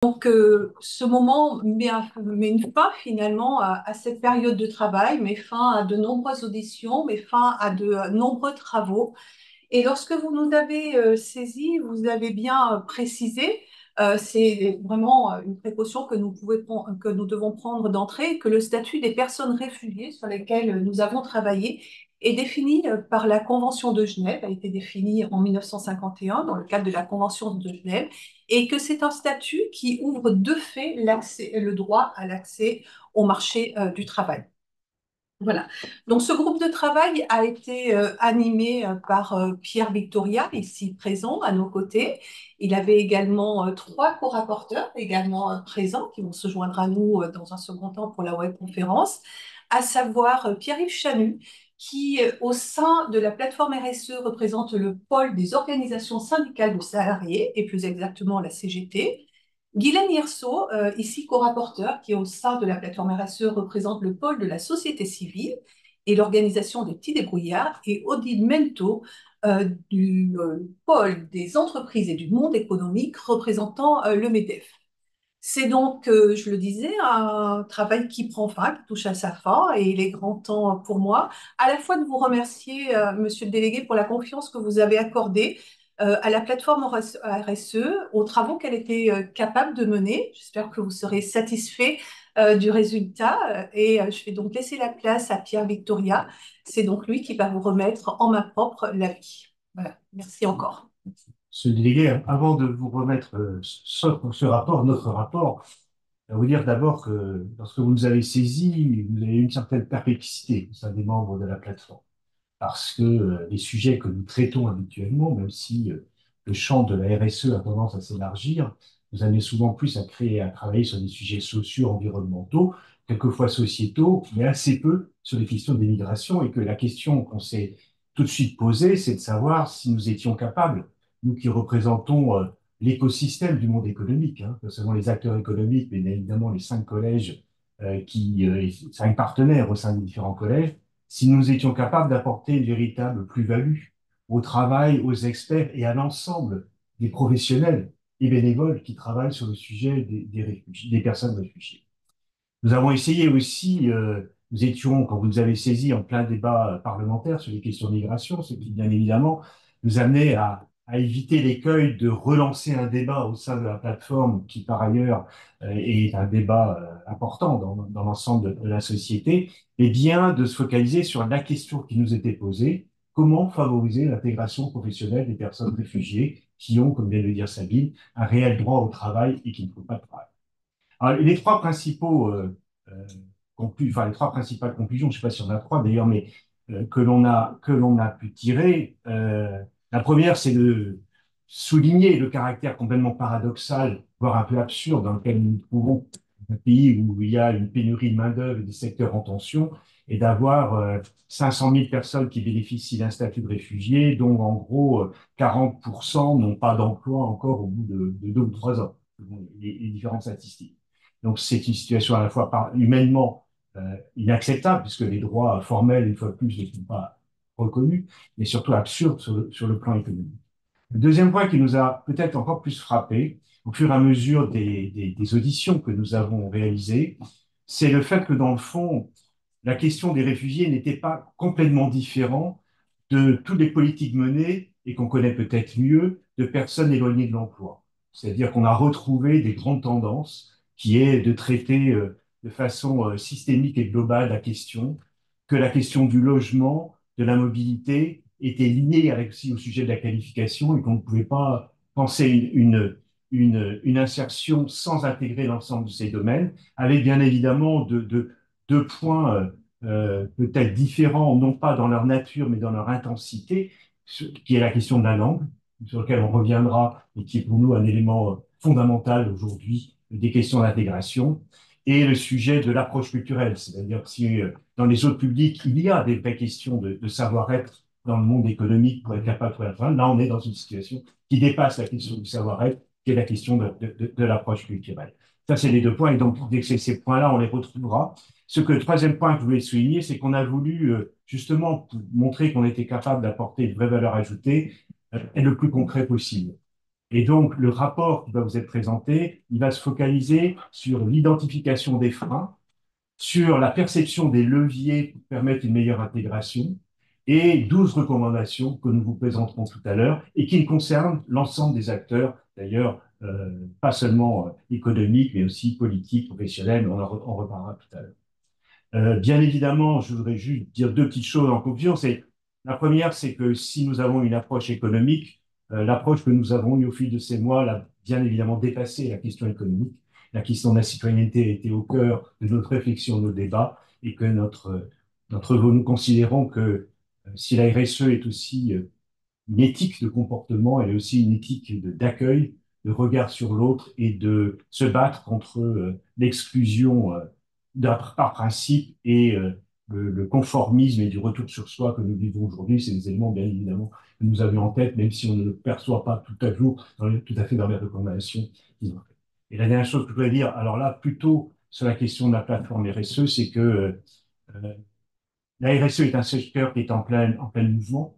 Ce moment met une fin finalement à cette période de travail, met fin à de nombreuses auditions, met fin à de nombreux travaux. Et lorsque vous nous avez saisis, vous avez bien précisé, c'est vraiment une précaution que nous devons prendre d'entrée, que le statut des personnes réfugiées sur lesquelles nous avons travaillé est défini par la Convention de Genève, a été défini en 1951 dans le cadre de la Convention de Genève, et que c'est un statut qui ouvre de fait le droit à l'accès au marché du travail. Voilà. Donc, ce groupe de travail a été animé par Pierre Victoria, ici présent à nos côtés. Il avait également trois co-rapporteurs également présents qui vont se joindre à nous dans un second temps pour la webconférence, à savoir Pierre-Yves Chanu, qui, au sein de la plateforme RSE, représente le pôle des organisations syndicales de salariés, et plus exactement la CGT. Guylaine Hirso, ici co-rapporteur, qui au sein de la plateforme RSE représente le pôle de la société civile et l'organisation des petits débrouillards, et Odile Mento du pôle des entreprises et du monde économique représentant le MEDEF. C'est donc, je le disais, un travail qui prend fin, qui touche à sa fin, et il est grand temps pour moi, à la fois de vous remercier, Monsieur le délégué, pour la confiance que vous avez accordée à la plateforme RSE, aux travaux qu'elle était capable de mener. J'espère que vous serez satisfait du résultat, et je vais donc laisser la place à Pierre Victoria. C'est donc lui qui va vous remettre en main propre l'avis. Voilà, merci encore. Monsieur le délégué, avant de vous remettre ce rapport, notre rapport, vous dire d'abord que lorsque vous nous avez saisis, vous avez une certaine perplexité au sein des membres de la plateforme. Parce que les sujets que nous traitons habituellement, même si le champ de la RSE a tendance à s'élargir, nous amenons souvent plus à créer, à travailler sur des sujets sociaux, environnementaux, quelquefois sociétaux, mais assez peu sur les questions des migrations, et que la question qu'on s'est tout de suite posée, c'est de savoir si nous étions capables, nous qui représentons l'écosystème du monde économique, hein, pas seulement les acteurs économiques, mais évidemment les cinq collèges, cinq partenaires au sein des différents collèges, si nous étions capables d'apporter une véritable plus-value au travail, aux experts et à l'ensemble des professionnels et bénévoles qui travaillent sur le sujet des réfugiés, des personnes réfugiées. Nous avons essayé aussi, nous étions, quand vous nous avez saisis, en plein débat parlementaire sur les questions de migration, ce qui, bien évidemment, nous amenait à éviter l'écueil de relancer un débat au sein de la plateforme, qui, par ailleurs, est un débat important dans l'ensemble de la société, et bien de se focaliser sur la question qui nous était posée: comment favoriser l'intégration professionnelle des personnes réfugiées qui ont, comme vient de le dire Sabine, un réel droit au travail et qui ne trouvent pas de travail. Alors, les trois principaux euh, enfin les trois principales conclusions, je ne sais pas si on a trois d'ailleurs, mais que l'on a pu tirer. La première, c'est de souligner le caractère complètement paradoxal, voire un peu absurde, dans lequel nous nous trouvons, un pays où il y a une pénurie de main-d'œuvre et des secteurs en tension, et d'avoir 500 000 personnes qui bénéficient d'un statut de réfugié, dont en gros 40% n'ont pas d'emploi encore au bout de 2 ou 3 ans, les différentes statistiques. Donc c'est une situation à la fois humainement inacceptable, puisque les droits formels, une fois de plus, ne sont pas reconnus, mais surtout absurde sur le plan économique. Le deuxième point qui nous a peut-être encore plus frappé, au fur et à mesure des auditions que nous avons réalisées, c'est le fait que, dans le fond, la question des réfugiés n'était pas complètement différente de toutes les politiques menées, et qu'on connaît peut-être mieux, de personnes éloignées de l'emploi. C'est-à-dire qu'on a retrouvé des grandes tendances qui est de traiter de façon systémique et globale que la question du logement, de la mobilité était liée avec aussi au sujet de la qualification, et qu'on ne pouvait pas penser une insertion sans intégrer l'ensemble de ces domaines, avec bien évidemment deux points peut-être différents, non pas dans leur nature, mais dans leur intensité, qui est la question de la langue, sur lequel on reviendra, et qui est pour nous un élément fondamental aujourd'hui des questions d'intégration, et le sujet de l'approche culturelle. C'est-à-dire que si dans les autres publics, il y a des vraies questions de savoir-être dans le monde économique pour être capable de trouver la fin, là on est dans une situation qui dépasse la question du savoir-être, qui est la question de l'approche culturelle. Ça, c'est les deux points, et donc dès que ces points-là, on les retrouvera. Le troisième point que je voulais souligner, c'est qu'on a voulu, justement, pour montrer qu'on était capable d'apporter une vraie valeur ajoutée, être le plus concret possible. Et donc, le rapport qui va vous être présenté, il va se focaliser sur l'identification des freins, sur la perception des leviers pour permettre une meilleure intégration et 12 recommandations que nous vous présenterons tout à l'heure et qui concernent l'ensemble des acteurs, d'ailleurs, pas seulement économiques, mais aussi politiques, professionnels, on reparlera tout à l'heure. Bien évidemment, je voudrais juste dire deux petites choses en conclusion. La première, c'est que si nous avons une approche économique, l'approche que nous avons eue au fil de ces mois l'a bien évidemment dépassé la question économique. La question de la citoyenneté était au cœur de notre réflexion, de nos débats, et que nous considérons que si la RSE est aussi une éthique de comportement, elle est aussi une éthique d'accueil, de regard sur l'autre et de se battre contre l'exclusion par principe et le conformisme et du retour sur soi que nous vivons aujourd'hui. C'est des éléments, bien évidemment, que nous avions en tête, même si on ne le perçoit pas tout à fait dans les recommandations qu'ils ont faites. Et la dernière chose que je voudrais dire, alors là, plutôt sur la question de la plateforme RSE, c'est que la RSE est un secteur qui est en plein mouvement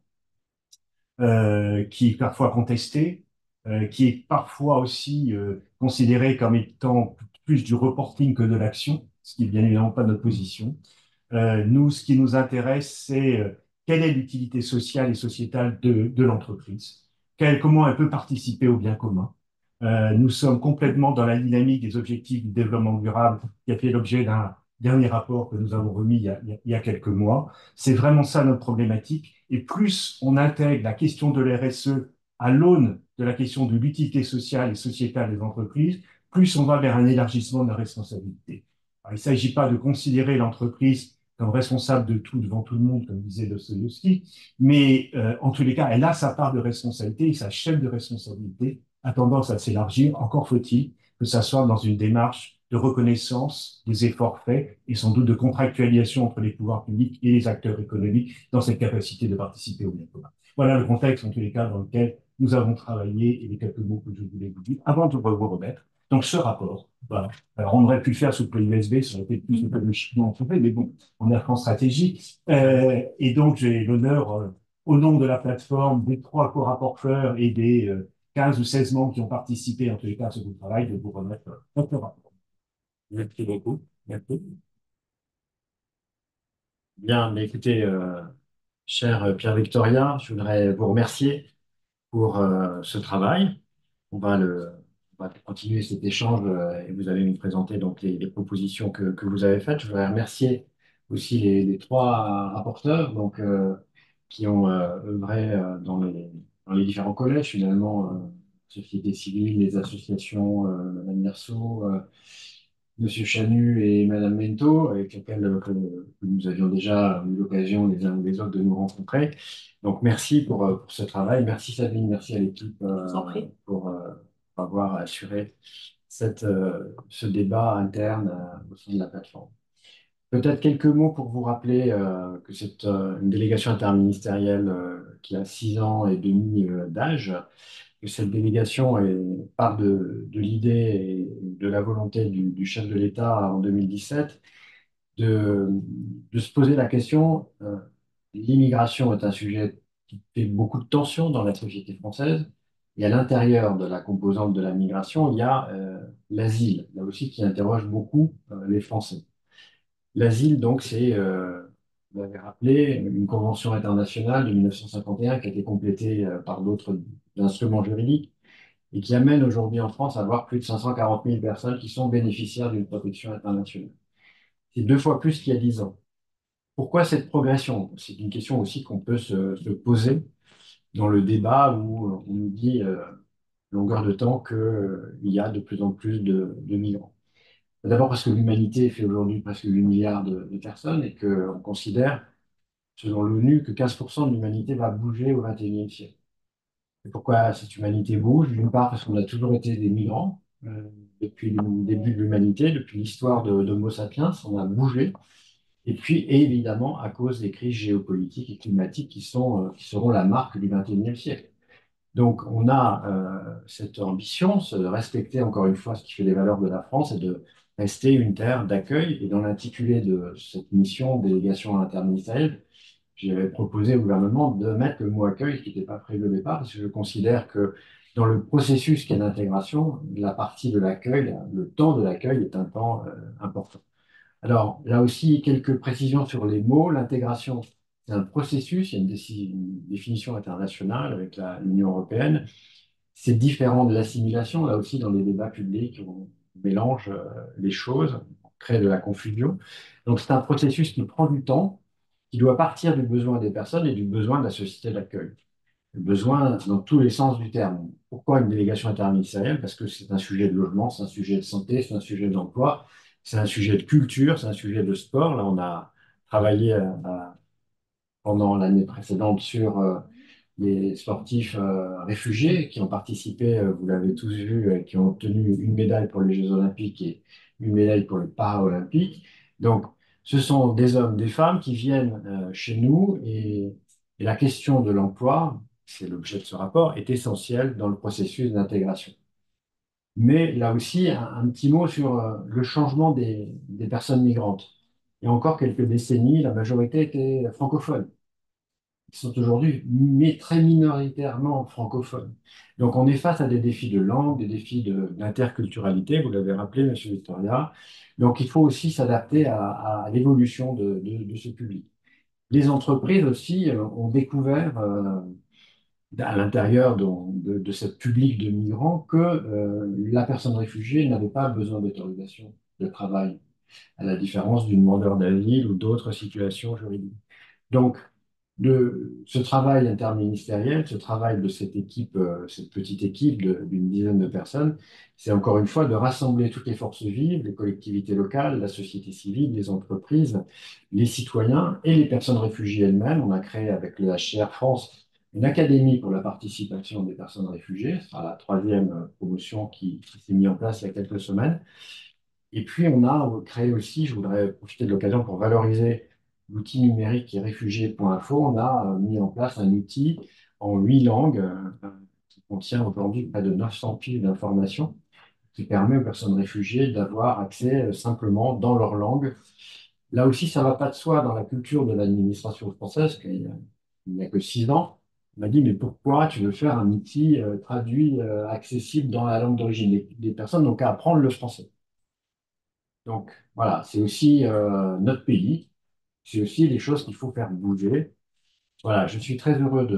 qui est parfois contesté, qui est parfois aussi considéré comme étant plus du reporting que de l'action, ce qui n'est bien évidemment pas notre position. Nous, ce qui nous intéresse, c'est quelle est l'utilité sociale et sociétale de l'entreprise, comment elle peut participer au bien commun. Nous sommes complètement dans la dynamique des objectifs du développement durable qui a fait l'objet d'un dernier rapport que nous avons remis il y a quelques mois. C'est vraiment ça notre problématique. Et plus on intègre la question de l'RSE à l'aune de la question de l'utilité sociale et sociétale des entreprises, plus on va vers un élargissement de la responsabilité. Alors, il ne s'agit pas de considérer l'entreprise comme responsable de tout devant tout le monde, comme disait Dostoïevski, mais en tous les cas, elle a sa part de responsabilité et sa chaîne de responsabilité a tendance à s'élargir. Encore faut-il que ça soit dans une démarche de reconnaissance des efforts faits et sans doute de contractualisation entre les pouvoirs publics et les acteurs économiques dans cette capacité de participer au bien commun. Voilà le contexte, en tous les cas, dans lequel nous avons travaillé et les quelques mots que je voulais vous dire avant de vous remettre. Donc, ce rapport, voilà. Alors, on aurait pu le faire sous clé USB, ça aurait été plus écologiquement fait, mais bon, on est en stratégie. Et donc, j'ai l'honneur, au nom de la plateforme, des trois co-rapporteurs et des 15 ou 16 membres qui ont participé, en tous les cas, à ce travail, de vous remettre notre rapport. Merci beaucoup. Merci. Bien, mais écoutez, cher Pierre Victoria, je voudrais vous remercier pour ce travail. On va continuer cet échange et vous allez nous présenter donc les propositions que vous avez faites. Je voudrais remercier aussi les trois rapporteurs donc, qui ont œuvré dans les différents collèges, finalement, société civile, les associations, Madame Merceau, Monsieur Chanu et Madame Mento, avec lesquels que nous avions déjà eu l'occasion les uns ou les autres de nous rencontrer. Donc merci pour ce travail. Merci Sabine, merci à l'équipe pour avoir assuré ce débat interne au sein de la plateforme. Peut-être quelques mots pour vous rappeler que c'est une délégation interministérielle qui a 6 ans et demi d'âge, que cette délégation part de l'idée et de la volonté du chef de l'État en 2017 de, de se poser la question, l'immigration est un sujet qui fait beaucoup de tensions dans la société française, et à l'intérieur de la composante de la migration, il y a l'asile, là aussi qui interroge beaucoup les Français. L'asile, donc, c'est, vous l'avez rappelé, une convention internationale de 1951 qui a été complétée par d'autres instruments juridiques et qui amène aujourd'hui en France à avoir plus de 540 000 personnes qui sont bénéficiaires d'une protection internationale. C'est 2 fois plus qu'il y a 10 ans. Pourquoi cette progression? C'est une question aussi qu'on peut se poser dans le débat où on nous dit longueur de temps qu'il y a de plus en plus de migrants. D'abord parce que l'humanité fait aujourd'hui presque 8 milliards de personnes et qu'on considère, selon l'ONU, que 15% de l'humanité va bouger au XXIe siècle. Et pourquoi cette humanité bouge? D'une part parce qu'on a toujours été des migrants depuis le début de l'humanité, depuis l'histoire d'Homo sapiens, on a bougé. Et puis, évidemment, à cause des crises géopolitiques et climatiques qui seront la marque du XXIe siècle. Donc, on a cette ambition, de respecter encore une fois ce qui fait les valeurs de la France et de rester une terre d'accueil. Et dans l'intitulé de cette mission, délégation interministérielle, j'avais proposé au gouvernement de mettre le mot accueil, qui n'était pas prévu au départ, parce que je considère que Dans le processus qu'est l'intégration, la partie de l'accueil, le temps de l'accueil est un temps important. Alors, là aussi, quelques précisions sur les mots. L'intégration, c'est un processus, il y a une définition internationale avec l'Union européenne. C'est différent de l'assimilation. Là aussi, dans les débats publics, on mélange les choses, on crée de la confusion. Donc, c'est un processus qui prend du temps, qui doit partir du besoin des personnes et du besoin de la société d'accueil. Le besoin dans tous les sens du terme. Pourquoi une délégation interministérielle? Parce que c'est un sujet de logement, c'est un sujet de santé, c'est un sujet d'emploi, c'est un sujet de culture, c'est un sujet de sport. Là, on a travaillé pendant l'année précédente sur les sportifs réfugiés qui ont participé, vous l'avez tous vu, qui ont obtenu une médaille pour les Jeux Olympiques et une médaille pour les Paralympiques. Donc, ce sont des hommes, des femmes qui viennent chez nous et la question de l'emploi, c'est l'objet de ce rapport, est essentielle dans le processus d'intégration. Mais là aussi, un petit mot sur le changement des personnes migrantes. Il y a encore quelques décennies, la majorité était francophone. Ils sont aujourd'hui très minoritairement francophones. Donc on est face à des défis de langue, des défis d'interculturalité, vous l'avez rappelé, Monsieur Victoria. Donc il faut aussi s'adapter à l'évolution de ce public. Les entreprises aussi ont découvert à l'intérieur de ce public de migrants que la personne réfugiée n'avait pas besoin d'autorisation de travail, à la différence d'une demandeur d'asile ou d'autres situations juridiques. Donc, ce travail interministériel, ce travail de cette équipe, cette petite équipe d'une dizaine de personnes, c'est encore une fois de rassembler toutes les forces vives, les collectivités locales, la société civile, les entreprises, les citoyens et les personnes réfugiées elles-mêmes. On a créé avec le HCR France une académie pour la participation des personnes réfugiées. Ce sera la troisième promotion qui s'est mise en place il y a quelques semaines. Et puis, on a créé aussi, je voudrais profiter de l'occasion pour valoriser l'outil numérique qui est réfugié.info. On a mis en place un outil en 8 langues qui contient aujourd'hui près de 900 piles d'informations qui permet aux personnes réfugiées d'avoir accès simplement dans leur langue. Là aussi, ça ne va pas de soi dans la culture de l'administration française, qu'il n'y a que 6 ans. On m'a dit, mais pourquoi tu veux faire un outil traduit, accessible dans la langue d'origine? Les personnes n'ont qu'à apprendre le français. Donc voilà, c'est aussi notre pays, c'est aussi les choses qu'il faut faire bouger. Voilà, je suis très heureux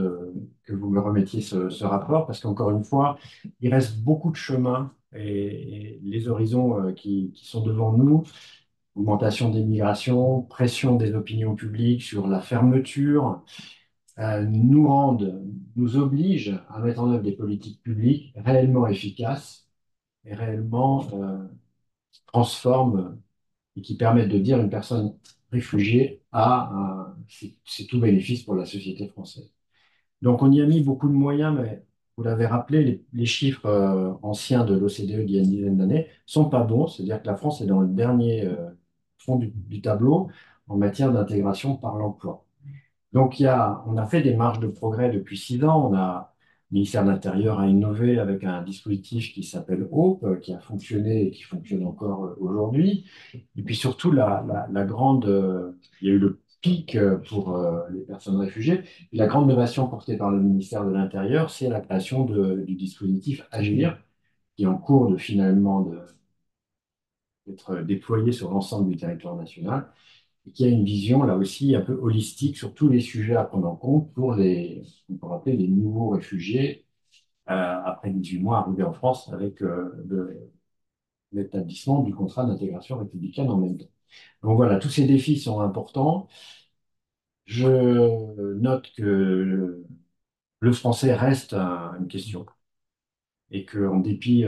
que vous me remettiez ce rapport parce qu'encore une fois, il reste beaucoup de chemin et les horizons qui sont devant nous, augmentation des migrations, pression des opinions publiques sur la fermeture, nous obligent à mettre en œuvre des politiques publiques réellement efficaces et réellement transforment et qui permettent de dire une personne réfugiée c'est tout bénéfice pour la société française. Donc on y a mis beaucoup de moyens, mais vous l'avez rappelé, les chiffres anciens de l'OCDE d'il y a une dizaine d'années sont pas bons, c'est-à-dire que la France est dans le dernier fond du tableau en matière d'intégration par l'emploi. Donc, on a fait des marges de progrès depuis 6 ans. Le ministère de l'Intérieur a innové avec un dispositif qui s'appelle HOPE, qui a fonctionné et qui fonctionne encore aujourd'hui. Et puis surtout, il y a eu le pic pour les personnes réfugiées. Et la grande innovation portée par le ministère de l'Intérieur, c'est la création du dispositif Agir, qui est en cours d'être déployé sur l'ensemble du territoire national et qui a une vision, là aussi, un peu holistique sur tous les sujets à prendre en compte pour on peut appeler les nouveaux réfugiés après 18 mois arrivés en France avec l'établissement du contrat d'intégration républicaine en même temps. Donc voilà, tous ces défis sont importants. Je note que le français reste une question et qu'en dépit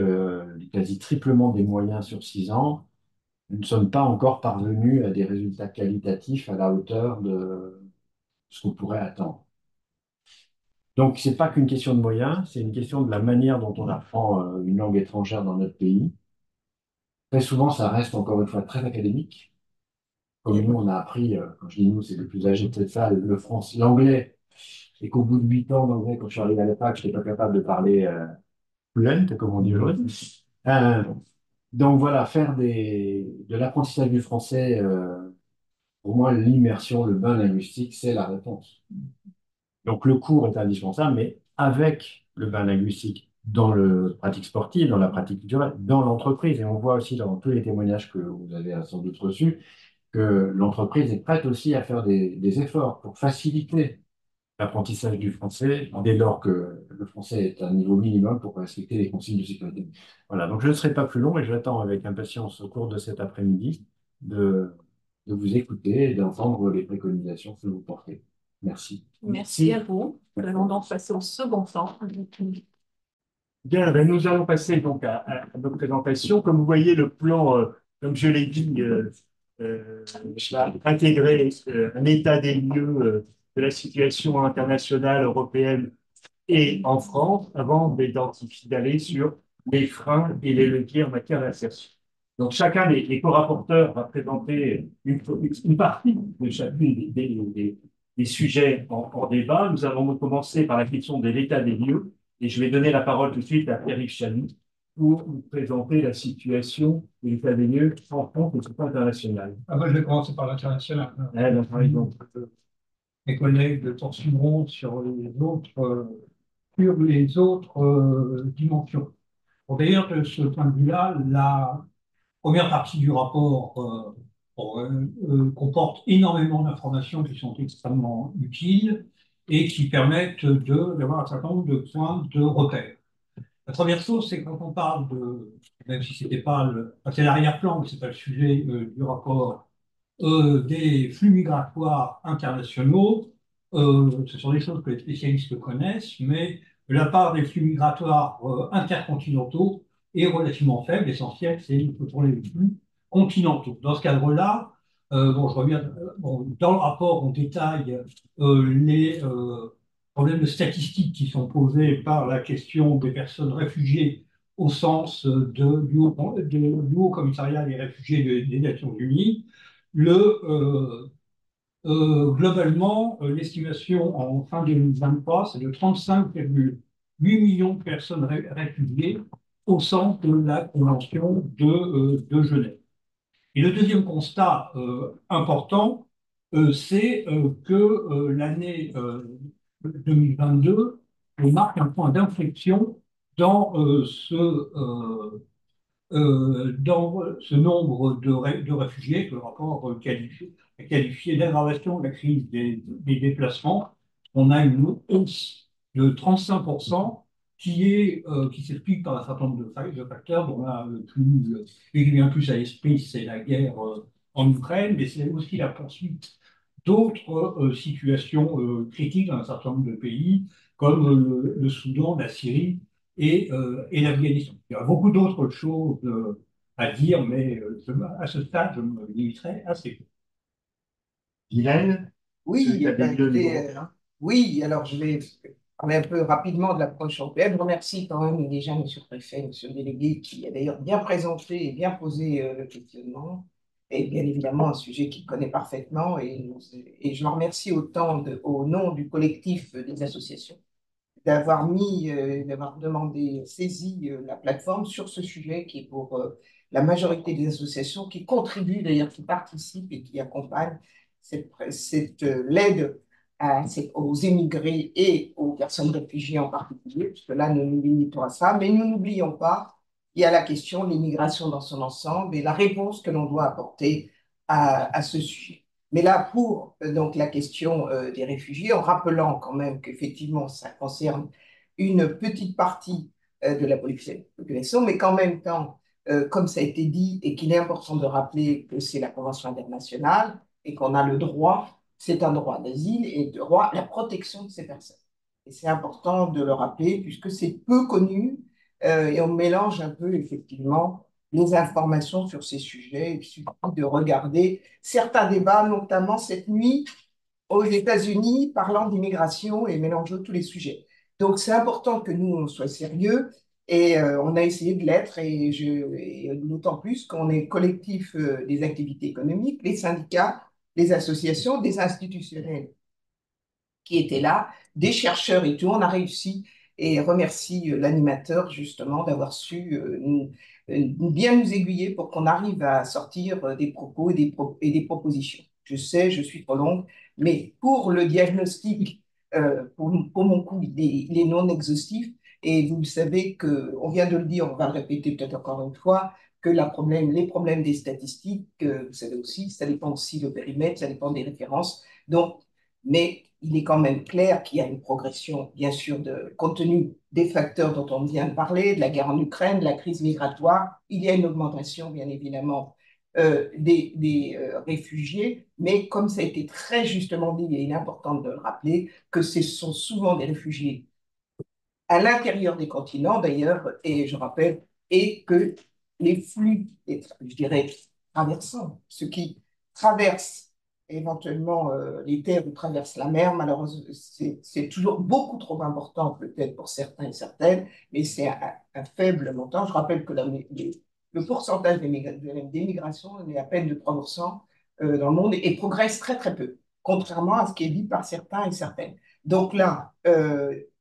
du quasi-triplement des moyens sur 6 ans, nous ne sommes pas encore parvenus à des résultats qualitatifs à la hauteur de ce qu'on pourrait attendre. Donc, ce n'est pas qu'une question de moyens, c'est une question de la manière dont on apprend une langue étrangère dans notre pays. Très souvent, ça reste encore une fois très académique. Comme nous, on a appris, quand je dis nous, c'est le plus âgé peut-être ça, l'anglais, et qu'au bout de 8 ans d'anglais, quand je suis arrivé à la fac, je n'étais pas capable de parler fluent, comme on dit aujourd'hui. Donc voilà, faire de l'apprentissage du français, pour moi, l'immersion, le bain linguistique, c'est la réponse. Donc le cours est indispensable, mais avec le bain linguistique dans le pratique sportive, dans la pratique culturelle, dans l'entreprise. Et on voit aussi dans tous les témoignages que vous avez sans doute reçus que l'entreprise est prête aussi à faire des efforts pour faciliter l'apprentissage du français dès lors que le français est à un niveau minimum pour respecter les consignes de sécurité. Voilà, donc je ne serai pas plus long et j'attends avec impatience au cours de cet après-midi de, de vous écouter et d'entendre les préconisations que vous portez. Merci. Merci à vous. Nous allons donc passer au second temps. Bien, ben, nous allons passer donc à notre présentation. Comme vous voyez, le plan, comme je l'ai dit, va intégrer un état des lieux de la situation internationale, européenne et en France, avant d'aller sur les freins et les leviers en matière d'insertion. Donc, chacun des co-rapporteurs va présenter une partie de chacun des sujets en débat. Nous allons commencer par la question de l'état des lieux et je vais donner la parole tout de suite à Pierre Chanu pour vous présenter la situation de l'état des lieux en France et surtout international. Ah, moi, je vais commencer par l'international. Par exemple. Mes collègues poursuivront sur les autres dimensions. Bon, d'ailleurs, de ce point de vue-là, la première partie du rapport comporte énormément d'informations qui sont extrêmement utiles et qui permettent d'avoir un certain nombre de points de repère. La première chose, c'est quand on parle même si c'était pas enfin, c'est l'arrière-plan, mais c'est pas le sujet du rapport, des flux migratoires internationaux. Ce sont des choses que les spécialistes connaissent, mais la part des flux migratoires intercontinentaux est relativement faible. L'essentiel, c'est pour les flux continentaux. Dans ce cadre-là, bon, je reviens, bon, dans le rapport, on détaille les problèmes de statistiques qui sont posés par la question des personnes réfugiées au sens du Haut Commissariat des réfugiés des Nations Unies. Globalement, l'estimation en fin 2023, c'est de 35,8 millions de personnes réfugiées au sens de la Convention de Genève. Et le deuxième constat important, c'est que l'année 2022 marque un point d'inflexion dans dans ce nombre de réfugiés que le rapport a qualifié d'aggravation de la crise des déplacements. On a une hausse de 35% qui s'explique par un certain nombre de facteurs. Bon, là, qui vient plus à l'esprit, c'est la guerre en Ukraine, mais c'est aussi la poursuite d'autres situations critiques dans un certain nombre de pays, comme le Soudan, la Syrie et l'Afghanistan. Il y a beaucoup d'autres choses à dire, mais à ce stade, je me limiterai à ces deux. Guylaine, Oui, tu as des lieux écoutez, oui, alors je vais parler un peu rapidement de l'approche européenne. Je remercie quand même déjà M. le Préfet, M. le Délégué, qui a d'ailleurs bien présenté et bien posé le questionnement. Et bien évidemment, un sujet qu'il connaît parfaitement. Et je le remercie autant au nom du collectif des associations d'avoir demandé, saisi la plateforme sur ce sujet qui est pour la majorité des associations qui contribuent, d'ailleurs, qui participent et qui accompagnent l'aide aux émigrés et aux personnes réfugiées en particulier, puisque là, nous nous limitons à ça, mais nous n'oublions pas, il y a la question de l'immigration dans son ensemble et la réponse que l'on doit apporter à ce sujet. Mais là, pour donc la question des réfugiés, en rappelant quand même qu'effectivement, ça concerne une petite partie de la population, mais qu'en même temps, comme ça a été dit, et qu'il est important de rappeler que c'est la Convention internationale et qu'on a le droit, c'est un droit d'asile et le droit à la protection de ces personnes. Et c'est important de le rappeler puisque c'est peu connu et on mélange un peu effectivement les informations sur ces sujets. Il suffit de regarder certains débats, notamment cette nuit aux États-Unis, parlant d'immigration et mélangeant tous les sujets. Donc, c'est important que nous, on soit sérieux et on a essayé de l'être et d'autant plus qu'on est collectif des activités économiques, les syndicats, les associations, des institutionnels qui étaient là, des chercheurs et tout. On a réussi et remercie l'animateur justement d'avoir su bien nous aiguiller pour qu'on arrive à sortir des propos et des propositions. Je sais, je suis trop longue, mais pour le diagnostic, pour mon coup, il est non exhaustif. Et vous le savez que, on vient de le dire, on va le répéter peut-être encore une fois, que les problèmes des statistiques, vous savez aussi, ça dépend aussi du périmètre, ça dépend des références. Donc, mais il est quand même clair qu'il y a une progression, bien sûr, compte tenu des facteurs dont on vient de parler, de la guerre en Ukraine, de la crise migratoire, il y a une augmentation, bien évidemment, des réfugiés, mais comme ça a été très justement dit, et il est important de le rappeler, que ce sont souvent des réfugiés à l'intérieur des continents d'ailleurs, et je rappelle, et que les flux, je dirais, traversants, ceux qui traversent éventuellement les terres ou traversent la mer, malheureusement, c'est toujours beaucoup trop important peut-être pour certains et certaines, mais c'est un faible montant. Je rappelle que le pourcentage des migrations est à peine de 3% dans le monde et progresse très très peu, contrairement à ce qui est dit par certains et certaines. Donc là,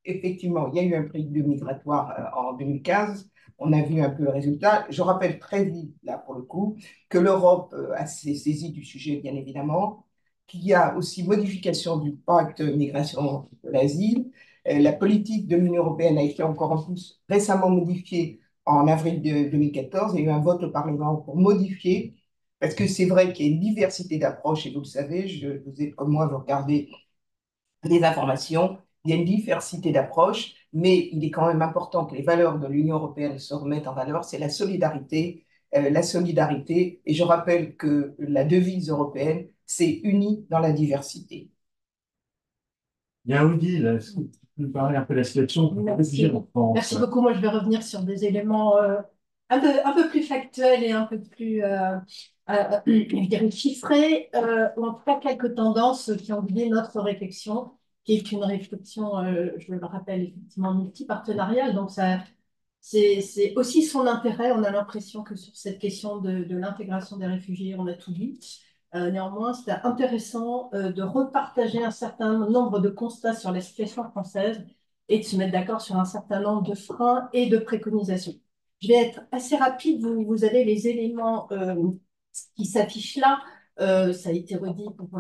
effectivement, il y a eu un prix migratoire en 2015. On a vu un peu le résultat. Je rappelle très vite, là, pour le coup, que l'Europe s'est saisie du sujet, bien évidemment, qu'il y a aussi modification du pacte migration de l'asile. La politique de l'Union européenne a été encore en plus récemment modifiée en avril 2014. Il y a eu un vote au Parlement pour modifier, parce que c'est vrai qu'il y a une diversité d'approches, et vous le savez, vous êtes comme moi, vous regardez les informations, il y a une diversité d'approches, mais il est quand même important que les valeurs de l'Union européenne se remettent en valeur, c'est la solidarité, et je rappelle que la devise européenne, c'est unis dans la diversité. Bien, Audi, là, est-ce que tu peux nous parler un peu de la situation Merci. en France? Merci beaucoup. Moi, je vais revenir sur des éléments un peu plus factuels et un peu plus, je dirais, chiffrés, ou en tout cas quelques tendances qui ont guidé notre réflexion, qui est une réflexion, je le rappelle, effectivement multipartenariale. Donc, ça, c'est aussi son intérêt. On a l'impression que sur cette question de l'intégration des réfugiés, on a tout dit. Néanmoins, c'était intéressant de repartager un certain nombre de constats sur la situation française et de se mettre d'accord sur un certain nombre de freins et de préconisations. Je vais être assez rapide, vous avez les éléments qui s'affichent là. Ça a été redit pour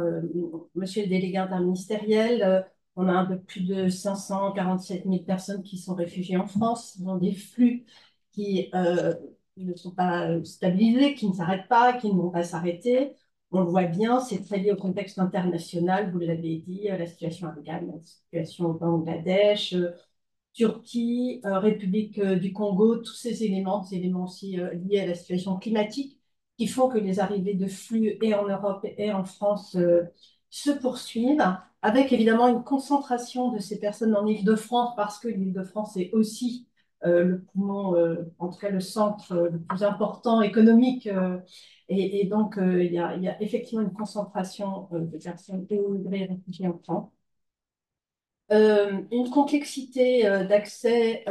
monsieur le délégué interministériel. On a un peu plus de 547 000 personnes qui sont réfugiées en France, dans des flux qui ne sont pas stabilisés, qui ne s'arrêtent pas, qui ne vont pas s'arrêter. On le voit bien, c'est très lié au contexte international, vous l'avez dit, la situation afghane, la situation au Bangladesh, Turquie, République du Congo, tous ces éléments aussi liés à la situation climatique qui font que les arrivées de flux et en Europe et en France se poursuivent, avec évidemment une concentration de ces personnes en Île-de-France, parce que l'Île-de-France est aussi le poumon, en tout cas le centre le plus important économique. Et donc, il y a effectivement une concentration de personnes immigrées et réfugiées en France. Une complexité d'accès,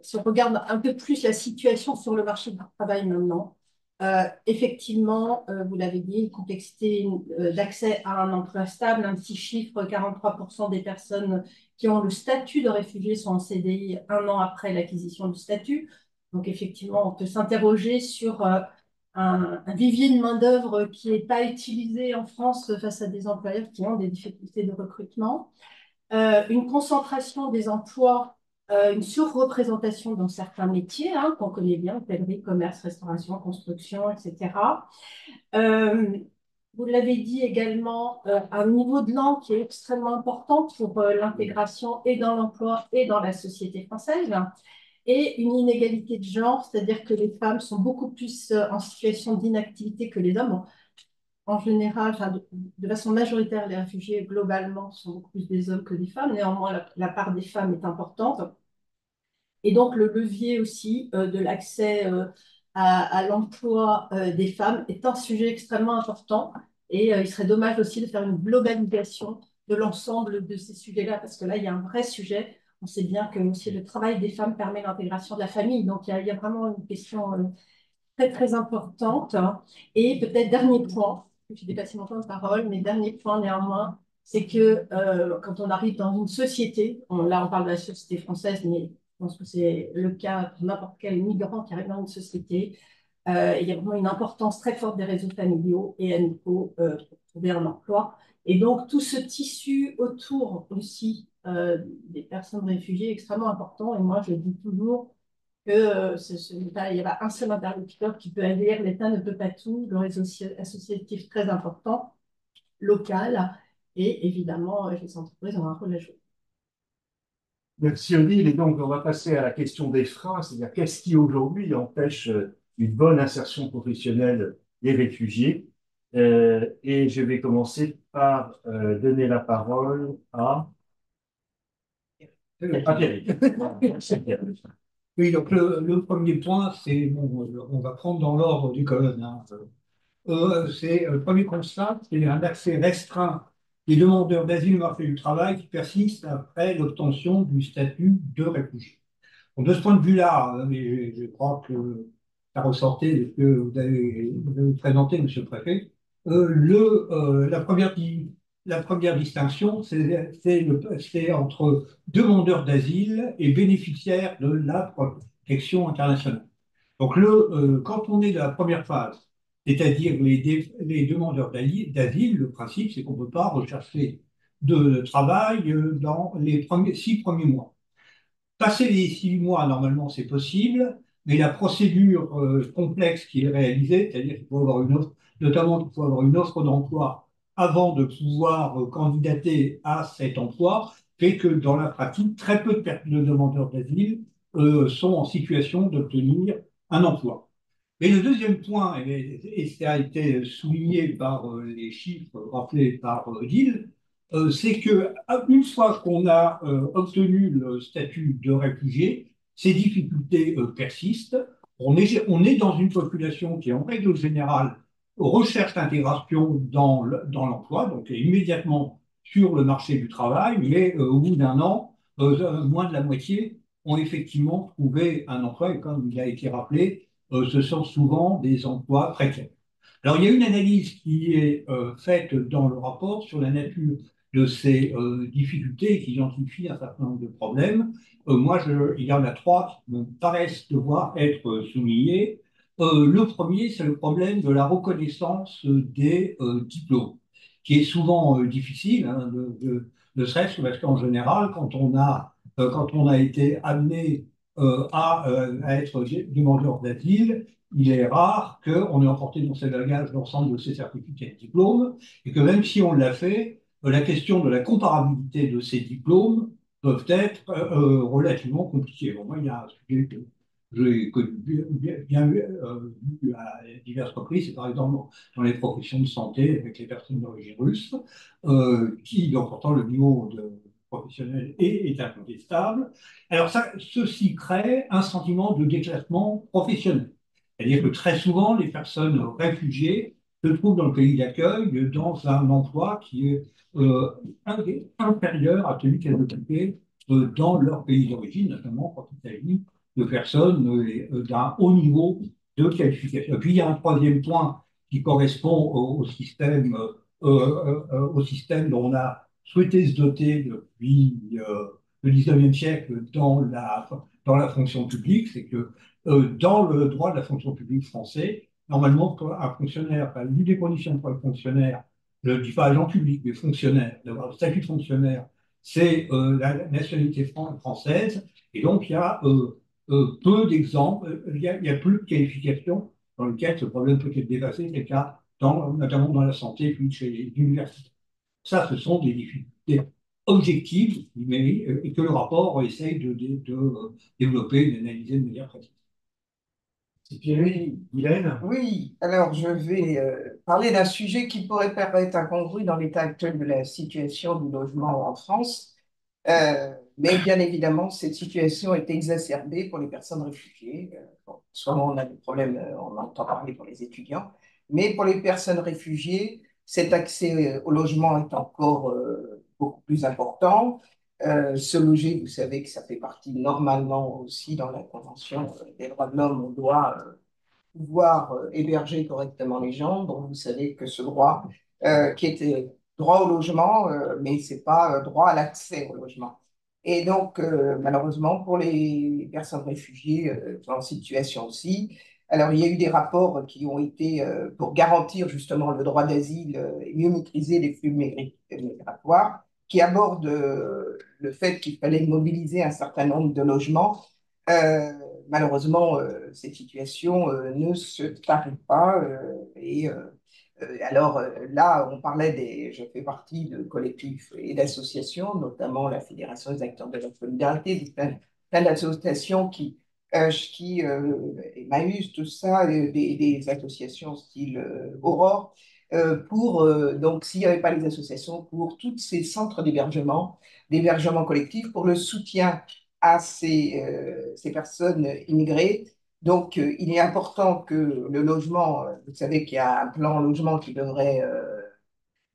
si on regarde un peu plus la situation sur le marché du travail maintenant, effectivement, vous l'avez dit, une complexité d'accès à un emploi stable, un petit chiffre, 43% des personnes qui ont le statut de réfugié sont en CDI un an après l'acquisition du statut. Donc effectivement, on peut s'interroger sur un vivier de main-d'œuvre qui n'est pas utilisé en France face à des employeurs qui ont des difficultés de recrutement. Une concentration des emplois, une surreprésentation dans certains métiers qu'on connaît bien, hôtellerie, commerce, restauration, construction, etc. Vous l'avez dit également, un niveau de langue qui est extrêmement important pour l'intégration et dans l'emploi et dans la société française. Et une inégalité de genre, c'est-à-dire que les femmes sont beaucoup plus en situation d'inactivité que les hommes. En général, enfin, de façon majoritaire, les réfugiés, globalement, sont beaucoup plus des hommes que des femmes. Néanmoins, la part des femmes est importante. Et donc, le levier aussi de l'accès à l'emploi des femmes est un sujet extrêmement important. Et il serait dommage aussi de faire une globalisation de l'ensemble de ces sujets-là, parce que là, il y a un vrai sujet. On sait bien que aussi le travail des femmes permet l'intégration de la famille. Donc, il y a vraiment une question très, très importante. Et peut-être dernier point, j'ai dépassé mon temps de parole, mais dernier point néanmoins, c'est que quand on arrive dans une société, là on parle de la société française, mais je pense que c'est le cas pour n'importe quel migrant qui arrive dans une société, Il y a vraiment une importance très forte des réseaux familiaux et amicaux pour trouver un emploi. Et donc, tout ce tissu autour aussi des personnes réfugiées est extrêmement important. Et moi, je dis toujours que il y a pas un seul interlocuteur qui peut agir. L'État ne peut pas tout. Le réseau associatif très important, local, et évidemment, les entreprises ont un rôle à jouer. Merci Odile. Et donc, on va passer à la question des freins, c'est-à-dire qu'est-ce qui aujourd'hui empêche une bonne insertion professionnelle des réfugiés? Et je vais commencer par donner la parole à Pierrick. C'est Pierrick. Oui, donc le premier point, c'est, bon, on va prendre dans l'ordre du colonne, hein. C'est le premier constat, c'est un accès restreint des demandeurs d'asile au marché du travail qui persiste après l'obtention du statut de réfugié. Donc, de ce point de vue-là, et je crois que ça ressortait de ce que vous avez présenté, Monsieur le Préfet, la première distinction, c'est entre demandeurs d'asile et bénéficiaires de la protection internationale. Donc, quand on est dans la première phase, c'est-à-dire les demandeurs d'asile, le principe, c'est qu'on ne peut pas rechercher de travail dans les 6 premiers mois. Passer les 6 mois, normalement, c'est possible, mais la procédure complexe qui est réalisée, c'est-à-dire qu'il faut avoir une offre, notamment il faut avoir une offre d'emploi avant de pouvoir candidater à cet emploi, fait que dans la pratique, très peu de demandeurs d'asile sont en situation d'obtenir un emploi. Et le deuxième point, et ça a été souligné par les chiffres rappelés par Gilles, c'est que une fois qu'on a obtenu le statut de réfugié, ces difficultés persistent. On est dans une population qui, en règle générale, recherche l'intégration dans l'emploi, donc est immédiatement sur le marché du travail, mais au bout d'un an, moins de la moitié ont effectivement trouvé un emploi, et comme il a été rappelé, ce sont souvent des emplois précaires. Alors, il y a une analyse qui est faite dans le rapport sur la nature de ces difficultés qui identifient un certain nombre de problèmes. Il y en a 3 qui me paraissent devoir être soulignés. Le premier, c'est le problème de la reconnaissance des diplômes, qui est souvent difficile, hein, ne serait-ce parce qu'en général, quand on a été amené à être demandeur d'asile, il est rare qu'on ait emporté dans ses bagages l'ensemble de ses certificats et diplômes, et que même si on l'a fait, la question de la comparabilité de ces diplômes peuvent être relativement compliquées. Bon, moi, il y a un sujet que j'ai bien vu à diverses reprises, c'est par exemple dans les professions de santé avec les personnes d'origine russe, donc pourtant le niveau professionnel est incontestable. Alors ceci crée un sentiment de déclassement professionnel. C'est-à-dire que très souvent, les personnes réfugiées se trouvent dans le pays d'accueil dans un emploi qui est inférieur à celui qu'elles occupaient dans leur pays d'origine, notamment quand il s'agit de personnes d'un haut niveau de qualification. Et puis il y a un troisième point qui correspond au système dont on a souhaité se doter depuis le 19e siècle dans la fonction publique, c'est que dans le droit de la fonction publique français, normalement, un fonctionnaire, enfin, l'une des conditions pour le fonctionnaire, je ne dis pas agent public, mais fonctionnaire, d'avoir le statut de fonctionnaire, c'est la nationalité française. Et donc, il y a peu d'exemples, il y a plus de qualifications dans lesquelles ce problème peut être dépassé, c'est le cas notamment dans la santé, puis chez les universités. Ça, ce sont des difficultés objectives, et que le rapport essaye de développer, d'analyser de manière précise. C'est Pierrick. Guylaine? Oui, alors je vais parler d'un sujet qui pourrait paraître incongru dans l'état actuel de la situation du logement en France. Mais bien évidemment, cette situation est exacerbée pour les personnes réfugiées. Bon, souvent, on a des problèmes, on entend parler pour les étudiants, mais pour les personnes réfugiées, cet accès au logement est encore beaucoup plus important. Se loger, vous savez que ça fait partie normalement aussi dans la Convention des droits de l'homme, on doit pouvoir héberger correctement les gens. Donc, vous savez que ce droit, qui était droit au logement, mais ce n'est pas droit à l'accès au logement. Et donc, malheureusement, pour les personnes réfugiées en situation aussi, Alors, il y a eu des rapports qui ont été pour garantir justement le droit d'asile et mieux maîtriser les flux migratoires, qui abordent le fait qu'il fallait mobiliser un certain nombre de logements. Euh, Malheureusement, cette situation ne se parie pas. Là, on parlait je fais partie de collectifs et d'associations, notamment la Fédération des acteurs de la solidarité, plein d'associations Emmaüs, tout ça, des associations style Aurore, donc s'il n'y avait pas les associations, pour tous ces centres d'hébergement collectif, pour le soutien à ces personnes immigrées. Donc, il est important que le logement, vous savez qu'il y a un plan logement qui devrait,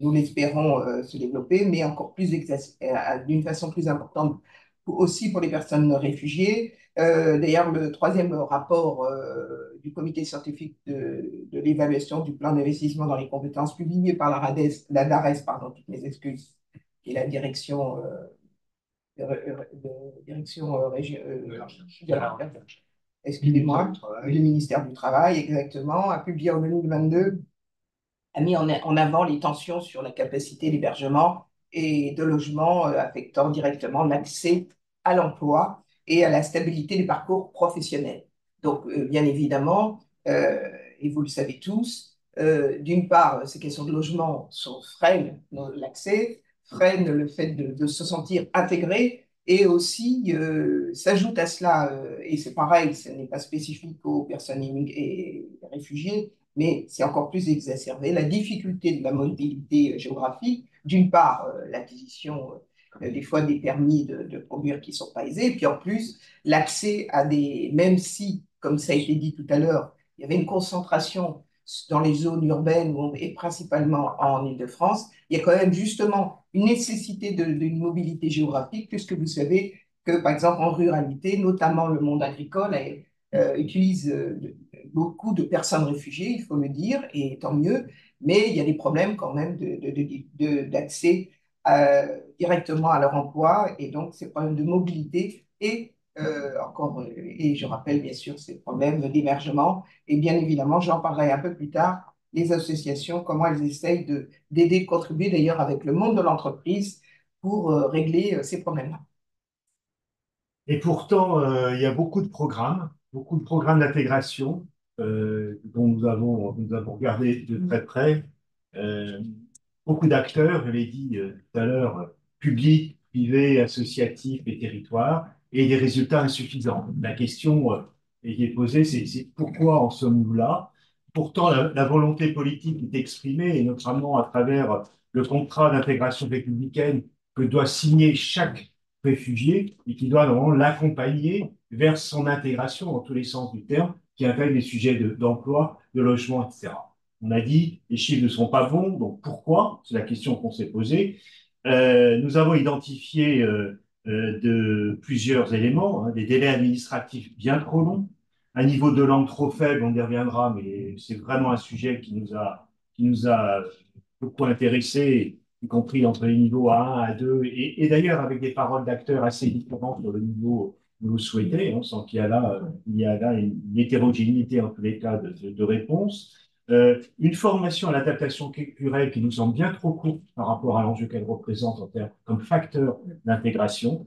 nous l'espérons, se développer, mais encore plus d'une façon plus importante aussi pour les personnes réfugiées. D'ailleurs, le troisième rapport du comité scientifique de l'évaluation du plan d'investissement dans les compétences publié par la DARES, pardon, toutes mes excuses, qui est la direction excusez-moi, le ministère du Travail, exactement, a publié en 2022, a mis en avant les tensions sur la capacité d'hébergement et de logement affectant directement l'accès à l'emploi et à la stabilité des parcours professionnels. Donc, bien évidemment, et vous le savez tous, d'une part, ces questions de logement freinent l'accès, freinent le fait de se sentir intégré, et aussi s'ajoute à cela, et c'est pareil, ce n'est pas spécifique aux personnes et réfugiées, mais c'est encore plus exacerbé, la difficulté de la mobilité géographique, d'une part, l'acquisition des fois des permis de conduire qui ne sont pas aisés, et puis en plus, l'accès à même si, comme ça a été dit tout à l'heure, il y avait une concentration dans les zones urbaines et principalement en Île-de-France, il y a quand même justement une nécessité d'une mobilité géographique, puisque vous savez que, par exemple, en ruralité, notamment le monde agricole utilise beaucoup de personnes réfugiées, il faut le dire, et tant mieux, mais il y a des problèmes quand même d'accès directement à leur emploi, et donc ces problèmes de mobilité et je rappelle bien sûr ces problèmes d'émergement, et bien évidemment, j'en parlerai un peu plus tard, les associations, comment elles essayent d'aider, de contribuer d'ailleurs avec le monde de l'entreprise pour régler ces problèmes-là. Et pourtant, il y a beaucoup de programmes d'intégration dont nous avons regardé de très près. Euh, Beaucoup d'acteurs, je l'ai dit tout à l'heure, publics, privés, associatifs et territoires, et des résultats insuffisants. La question qui est posée, c'est pourquoi en sommes-nous là? Pourtant, la volonté politique est exprimée, et notamment à travers le contrat d'intégration républicaine que doit signer chaque réfugié et qui doit normalement l'accompagner vers son intégration dans tous les sens du terme, qui intègre les sujets d'emploi, de logement, etc. On a dit les chiffres ne sont pas bons, donc pourquoi? C'est la question qu'on s'est posée. Nous avons identifié plusieurs éléments, hein, des délais administratifs bien trop longs, un niveau de langue trop faible, on y reviendra, mais c'est vraiment un sujet qui nous a beaucoup intéressés, y compris entre les niveaux A1, A2, et d'ailleurs avec des paroles d'acteurs assez différentes sur le niveau que vous souhaitez, hein, sans qu'il y a là, une hétérogénéité en tous les cas de réponse. Une formation à l'adaptation culturelle qui nous semble bien trop courte par rapport à l'enjeu qu'elle représente en termes, comme facteur d'intégration.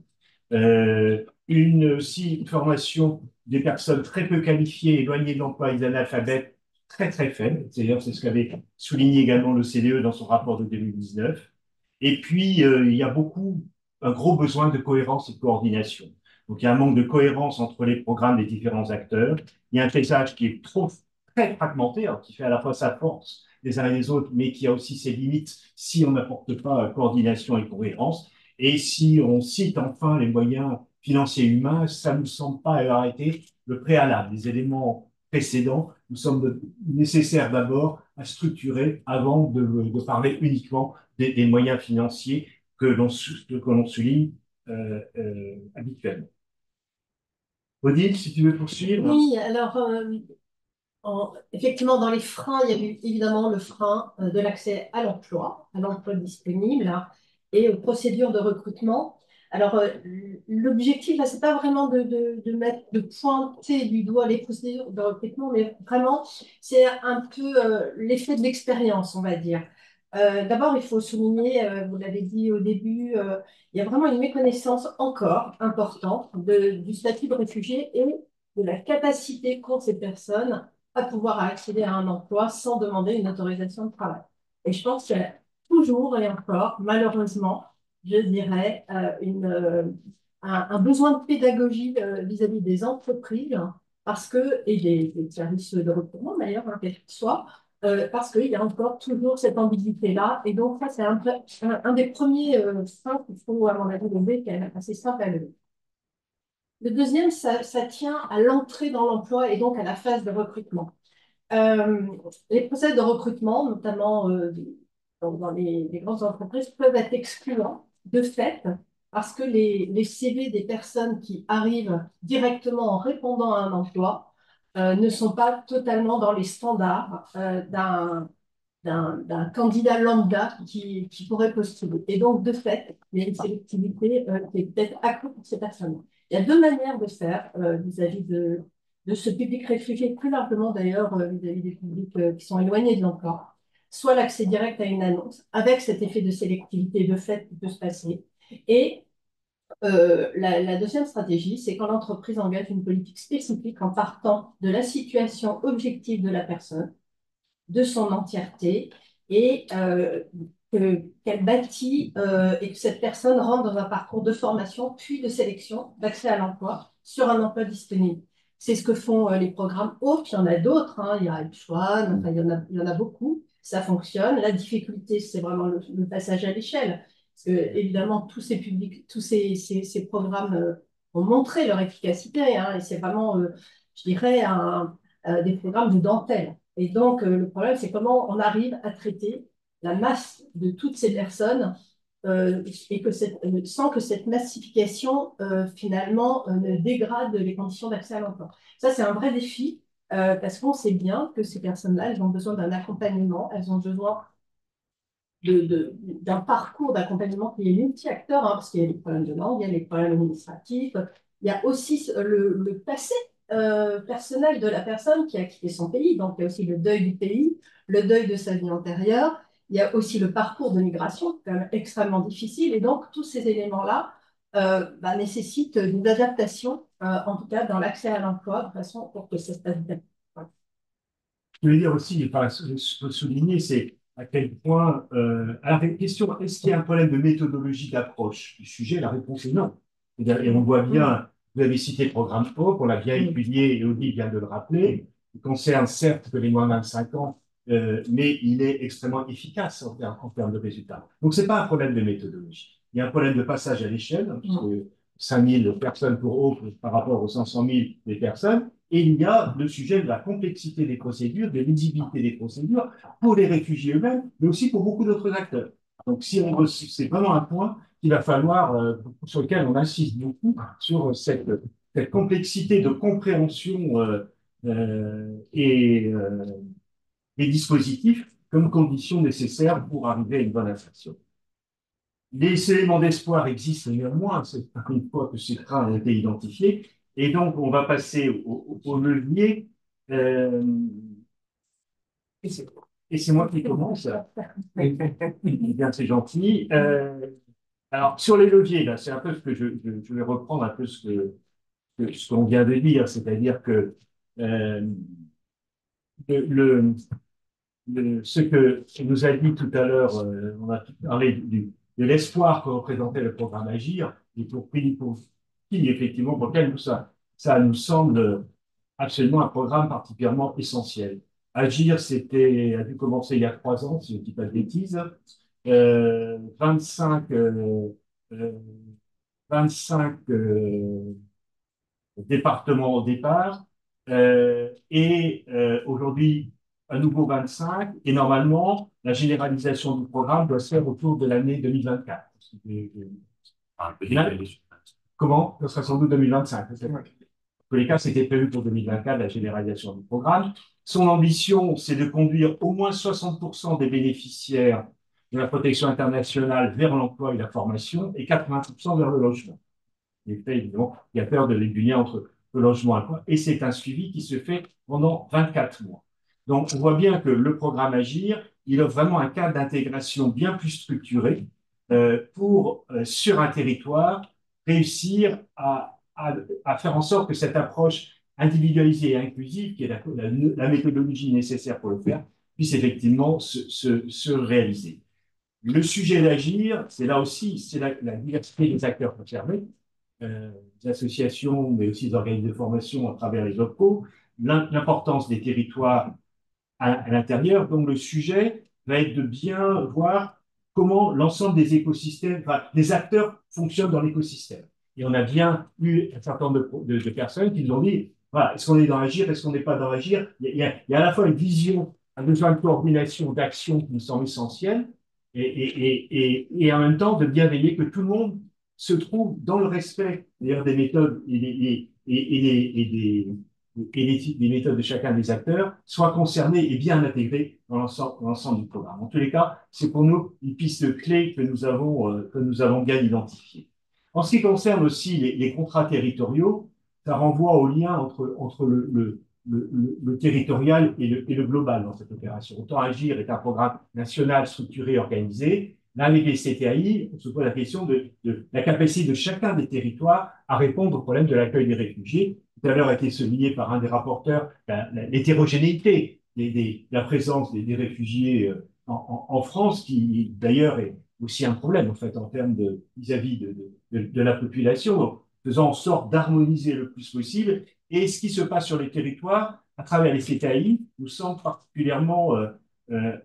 Aussi une formation des personnes très peu qualifiées, éloignées de l'emploi et des analphabètes, très très faible. C'est-à-dire, c'est ce qu'avait souligné également l'OCDE dans son rapport de 2019. Et puis, il y a un gros besoin de cohérence et de coordination. Donc, il y a un manque de cohérence entre les programmes des différents acteurs. Il y a un paysage qui est très fragmenté, hein, qui fait à la fois sa force des uns et des autres, mais qui a aussi ses limites si on n'apporte pas coordination et cohérence. Et si on cite enfin les moyens financiers et humains, ça ne nous semble pas avoir été le préalable. Les éléments précédents nous semblent nécessaires d'abord à structurer avant de parler uniquement des moyens financiers que l'on souligne habituellement. Odile, si tu veux poursuivre. Oui, alors effectivement, dans les freins, il y a eu évidemment le frein de l'accès à l'emploi disponible, hein, et aux procédures de recrutement. Alors, l'objectif, là, c'est pas vraiment de pointer du doigt les procédures de recrutement, mais vraiment, c'est un peu l'effet de l'expérience, on va dire. D'abord, il faut souligner, vous l'avez dit au début, il y a vraiment une méconnaissance encore importante du statut de réfugié et de la capacité qu'ont ces personnes à pouvoir accéder à un emploi sans demander une autorisation de travail. Et je pense qu'il y a toujours et encore, malheureusement, je dirais, un besoin de pédagogie vis-à-vis des entreprises parce que, et des services de recrutement d'ailleurs, hein, quel qu'il soit, parce qu'il y a encore toujours cette ambiguïté-là. Et donc, ça, c'est un des premiers freins qu'il faut, à mon avis, lever, qui est assez simple à lever. Le deuxième, ça tient à l'entrée dans l'emploi et donc à la phase de recrutement. Euh, les process de recrutement, notamment dans les grandes entreprises, peuvent être excluants de fait parce que les CV des personnes qui arrivent directement en répondant à un emploi ne sont pas totalement dans les standards d'un candidat lambda qui pourrait postuler. Et donc, de fait, il y a une sélectivité qui est peut-être accrue pour ces personnes. Il y a deux manières de faire vis-à-vis de ce public réfugié, plus largement d'ailleurs vis-à-vis des publics qui sont éloignés de l'emploi. Soit l'accès direct à une annonce, avec cet effet de sélectivité de fait qui peut se passer. Et la deuxième stratégie, c'est quand l'entreprise engage une politique spécifique en partant de la situation objective de la personne, de son entièreté et qu'elle bâtit et que cette personne rentre dans un parcours de formation puis de sélection d'accès à l'emploi sur un emploi disponible. C'est ce que font les programmes autres. Il y en a d'autres, hein. Il y a H1, enfin, il y en a beaucoup. Ça fonctionne. La difficulté, c'est vraiment le passage à l'échelle. Parce que, évidemment, tous ces publics, tous ces programmes ont montré leur efficacité, hein, et c'est vraiment, je dirais, des programmes de dentelle. Et donc, le problème, c'est comment on arrive à traiter la masse de toutes ces personnes et sans que cette massification, finalement, ne dégrade les conditions d'accès à l'emploi. Ça, c'est un vrai défi parce qu'on sait bien que ces personnes-là, elles ont besoin d'un accompagnement, elles ont besoin d'un parcours d'accompagnement qui est multi-acteur, hein, parce qu'il y a les problèmes de langue, il y a les problèmes administratifs, il y a aussi le passé personnel de la personne qui a quitté son pays, donc il y a aussi le deuil du pays, le deuil de sa vie antérieure, il y a aussi le parcours de migration, quand même extrêmement difficile, et donc tous ces éléments-là nécessitent une adaptation, en tout cas dans l'accès à l'emploi, de façon pour que ça se passe bien. Voilà. Je voulais dire aussi, enfin, ce qu'il faut souligner, c'est à quel point, à la question, est-ce qu'il y a un problème de méthodologie d'approche du sujet? La réponse est non. Et on voit bien, vous avez cité le programme HOPE, on l'a bien étudié, et Audi vient de le rappeler. Il concerne certes que les moins de 25 ans, mais il est extrêmement efficace en termes de résultats. Donc, ce n'est pas un problème de méthodologie. Il y a un problème de passage à l'échelle, hein, puisque 5 000 personnes pour HOPE par rapport aux 500 000 des personnes. Et il y a le sujet de la complexité des procédures, de l'illisibilité des procédures pour les réfugiés eux-mêmes, mais aussi pour beaucoup d'autres acteurs. Donc, c'est vraiment un point qu'il va falloir, sur lequel on insiste beaucoup, sur cette complexité de compréhension des dispositifs comme condition nécessaire pour arriver à une bonne insertion. Les éléments d'espoir existent néanmoins, c'est une fois que ces trains ont été identifiés. Et donc, on va passer au levier. Euh, et c'est moi qui commence. Bien, c'est gentil. Alors, sur les leviers, là, c'est un peu ce que je vais reprendre un peu ce qu'on vient de dire, c'est-à-dire que le, ce que nous a dit tout à l'heure, on a parlé de l'espoir que représentait le programme Agir, et pour qui effectivement, pour lequel ça nous semble absolument un programme particulièrement essentiel. Agir, a dû commencer il y a 3 ans, si je ne dis pas de bêtises. 25, 25 départements au départ, aujourd'hui à nouveau 25, et normalement la généralisation du programme doit se faire autour de l'année 2024. Comment? Ce sera sans doute 2025. En tous les cas, c'était prévu pour 2024, la généralisation du programme. Son ambition, c'est de conduire au moins 60% des bénéficiaires de la protection internationale vers l'emploi et la formation et 80% vers le logement. Évidemment, il y a peur du lien entre le logement et l'emploi, et c'est un suivi qui se fait pendant 24 mois. Donc, on voit bien que le programme Agir, il offre vraiment un cadre d'intégration bien plus structuré pour, sur un territoire, réussir à faire en sorte que cette approche individualisée et inclusive, qui est la méthodologie nécessaire pour le faire, puisse effectivement se réaliser. Le sujet d'Agir, c'est là aussi, c'est la diversité des acteurs concernés, des associations, mais aussi des organismes de formation à travers les OPCO, l'importance des territoires à l'intérieur. Donc, le sujet va être de bien voir comment l'ensemble des écosystèmes, enfin, des acteurs fonctionnent dans l'écosystème. Et on a bien eu un certain nombre de personnes qui nous ont dit, voilà, est-ce qu'on est dans Agir, est-ce qu'on n'est pas dans Agir? Il y a à la fois une vision, un besoin de coordination, d'action qui nous semble essentiel, et en même temps de bien veiller que tout le monde se trouve dans le respect d'ailleurs des méthodes des méthodes de chacun des acteurs, soit concernés et bien intégrés dans l'ensemble du programme. En tous les cas, c'est pour nous une piste clé que nous avons bien identifiée. En ce qui concerne aussi les contrats territoriaux, ça renvoie au lien entre le territorial et le global dans cette opération. Autant Agir est un programme national structuré et organisé. Là, avec les CTAI, on se pose la question de la capacité de chacun des territoires à répondre au problème de l'accueil des réfugiés. Tout à l'heure a été souligné par un des rapporteurs l'hétérogénéité la présence des réfugiés en France, qui d'ailleurs est aussi un problème en fait en termes vis-à-vis de la population. Donc, faisant en sorte d'harmoniser le plus possible. Et ce qui se passe sur les territoires, à travers les CTAI, nous sommes particulièrement euh,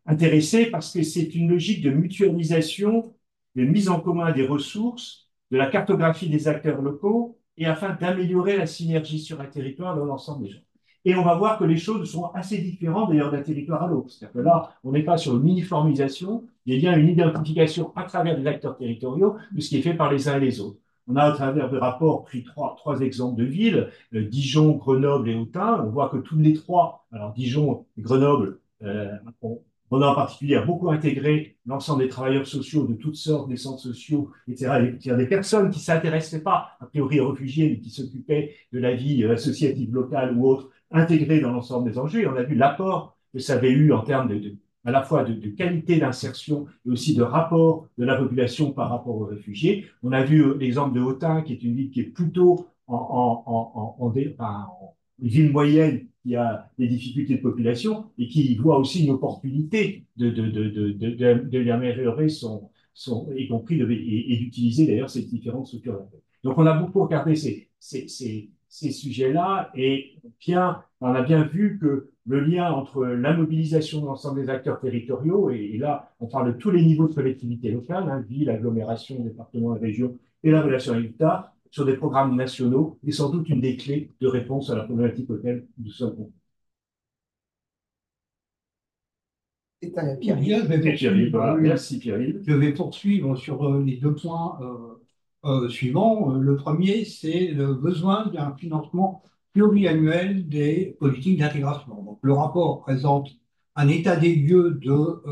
intéressés parce que c'est une logique de mutualisation, de mise en commun des ressources, de la cartographie des acteurs locaux, et afin d'améliorer la synergie sur un territoire dans l'ensemble des gens. Et on va voir que les choses sont assez différentes d'ailleurs d'un territoire à l'autre. C'est-à-dire que là, on n'est pas sur une uniformisation, il y a bien une identification à travers les acteurs territoriaux de ce qui est fait par les uns et les autres. On a, à travers de rapports, pris trois exemples de villes, Dijon, Grenoble et Autun. On voit que tous les trois, alors Dijon et Grenoble, on a en particulier beaucoup intégré l'ensemble des travailleurs sociaux de toutes sortes, des centres sociaux, etc. Il y a des personnes qui ne s'intéressaient pas, a priori, aux réfugiés, mais qui s'occupaient de la vie associative locale ou autre, intégrés dans l'ensemble des enjeux. Et on a vu l'apport que ça avait eu en termes à la fois de qualité d'insertion et aussi de rapport de la population par rapport aux réfugiés. On a vu l'exemple de Autun, qui est une ville qui est plutôt en ville moyenne, qui a des difficultés de population et qui voit aussi une opportunité de l'améliorer y compris et d'utiliser d'ailleurs ces différentes structures d'accueil. Donc on a beaucoup regardé ces sujets-là et bien, on a bien vu que le lien entre la mobilisation de l'ensemble des acteurs territoriaux, et là on parle de tous les niveaux de collectivité locale, hein, ville, agglomération, département et région, et la relation avec l'État, sur des programmes nationaux, est sans doute une des clés de réponse à la problématique auquel nous sommes confrontés. C'est à Bien, Merci Pierre-Yves. Je vais poursuivre sur les deux points suivants. Le premier, c'est le besoin d'un financement pluriannuel des politiques d'intégration. Donc, le rapport présente un état des lieux de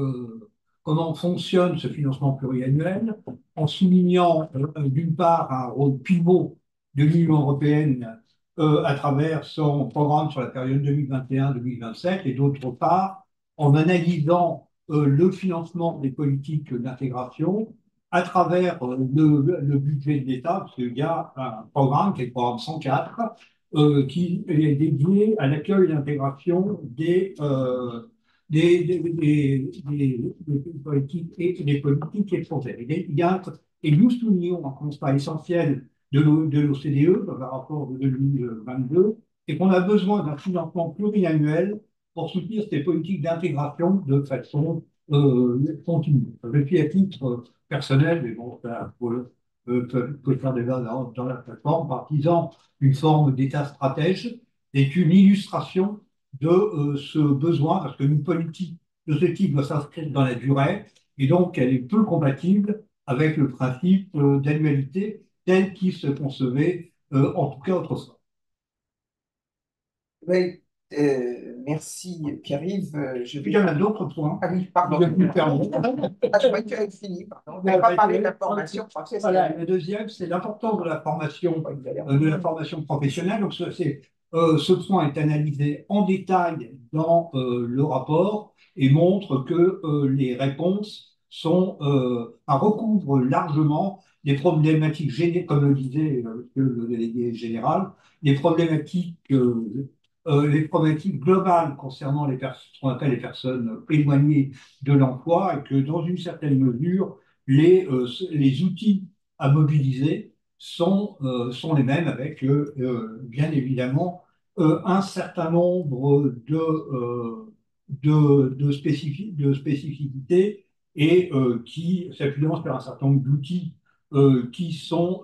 comment fonctionne ce financement pluriannuel, en soulignant d'une part un rôle pivot de l'Union européenne à travers son programme sur la période 2021-2027, et d'autre part en analysant le financement des politiques d'intégration à travers le budget de l'État, parce qu'il y a un programme qui est le programme 104, qui est dédié à l'accueil et l'intégration des politiques et des politiques étrangères. Et nous soulignons un constat essentiel de l'OCDE dans le rapport de 2022, et qu'on a besoin d'un financement pluriannuel pour soutenir ces politiques d'intégration de façon continue. Je suis à titre personnel, mais bon, ça peut faire débat dans la plateforme, partisan d'une forme d'État stratège, est une illustration de ce besoin, parce qu'une politique de ce type doit s'inscrire dans la durée, et donc elle est peu compatible avec le principe d'annualité tel qu'il se concevait, en tout cas autrefois. Oui, Merci Pierre-Yves. Il y en a d'autres points. Ah oui, pardon. Je me permets. Ah, je croyais que tu avais fini, pardon. On n'a pas parlé de la formation professionnelle. Voilà, le deuxième, c'est l'importance de la formation professionnelle. Donc, ce point est analysé en détail dans le rapport et montre que les réponses recouvrent largement les problématiques, comme le disait le délégué général, les problématiques globales concernant ce qu'on appelle les personnes éloignées de l'emploi et que dans une certaine mesure, les outils à mobiliser sont les mêmes avec bien évidemment un certain nombre de spécificités et qui s'appuyant sur un certain nombre d'outils qui sont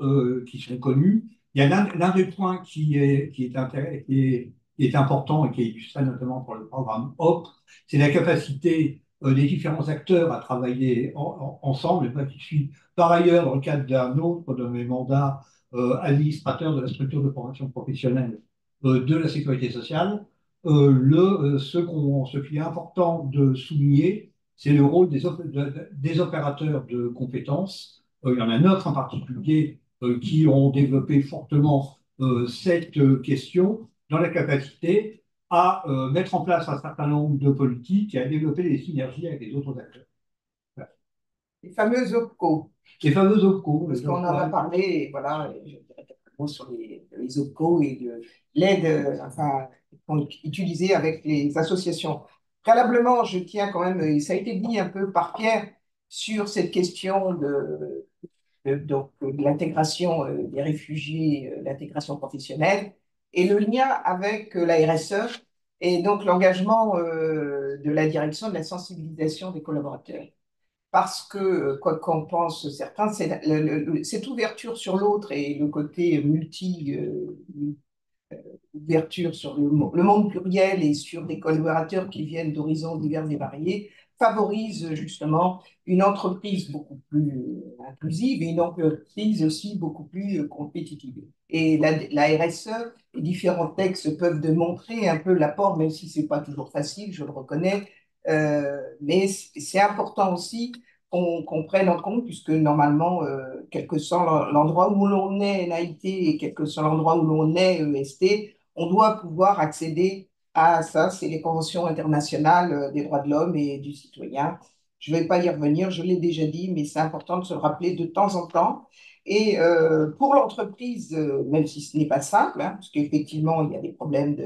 connus. Il y a l'un des points qui est important et qui est illustré notamment pour le programme HOP, c'est la capacité des différents acteurs à travailler ensemble. Et moi qui suis par ailleurs, dans le cadre d'un autre de mes mandats, administrateur de la structure de formation professionnelle de la sécurité sociale, ce qui est important de souligner, c'est le rôle des opérateurs de compétences. Il y en a 9 en particulier qui ont développé fortement cette question dans la capacité à mettre en place un certain nombre de politiques et à développer des synergies avec les autres acteurs. Voilà. Les fameux OPCO. Les fameux OPCO. Parce qu'on en a parlé, et voilà, et je dirais quelques mots sur les OPCO et de l'aide enfin, utilisée avec les associations. Préalablement, je tiens quand même, et ça a été dit un peu par Pierre, sur cette question de l'intégration des réfugiés, l'intégration professionnelle, et le lien avec la RSE, et donc l'engagement de la direction de la sensibilisation des collaborateurs. Parce que, quoi qu'en pensent certains, c'est cette ouverture sur l'autre et le côté ouverture sur le monde pluriel et sur des collaborateurs qui viennent d'horizons divers et variés, favorise justement une entreprise beaucoup plus inclusive et une entreprise aussi beaucoup plus compétitive. Et la RSE, les différents textes peuvent démontrer un peu l'apport, même si c'est pas toujours facile, je le reconnais, mais c'est important aussi qu'on prenne en compte, puisque normalement, quel que soit l'endroit où l'on est NAIT et quel que soit l'endroit où l'on est EST, on doit pouvoir accéder à ça. C'est les conventions internationales des droits de l'homme et du citoyen. Je ne vais pas y revenir, je l'ai déjà dit, mais c'est important de se le rappeler de temps en temps. Et pour l'entreprise, même si ce n'est pas simple, hein, parce qu'effectivement, il y a des problèmes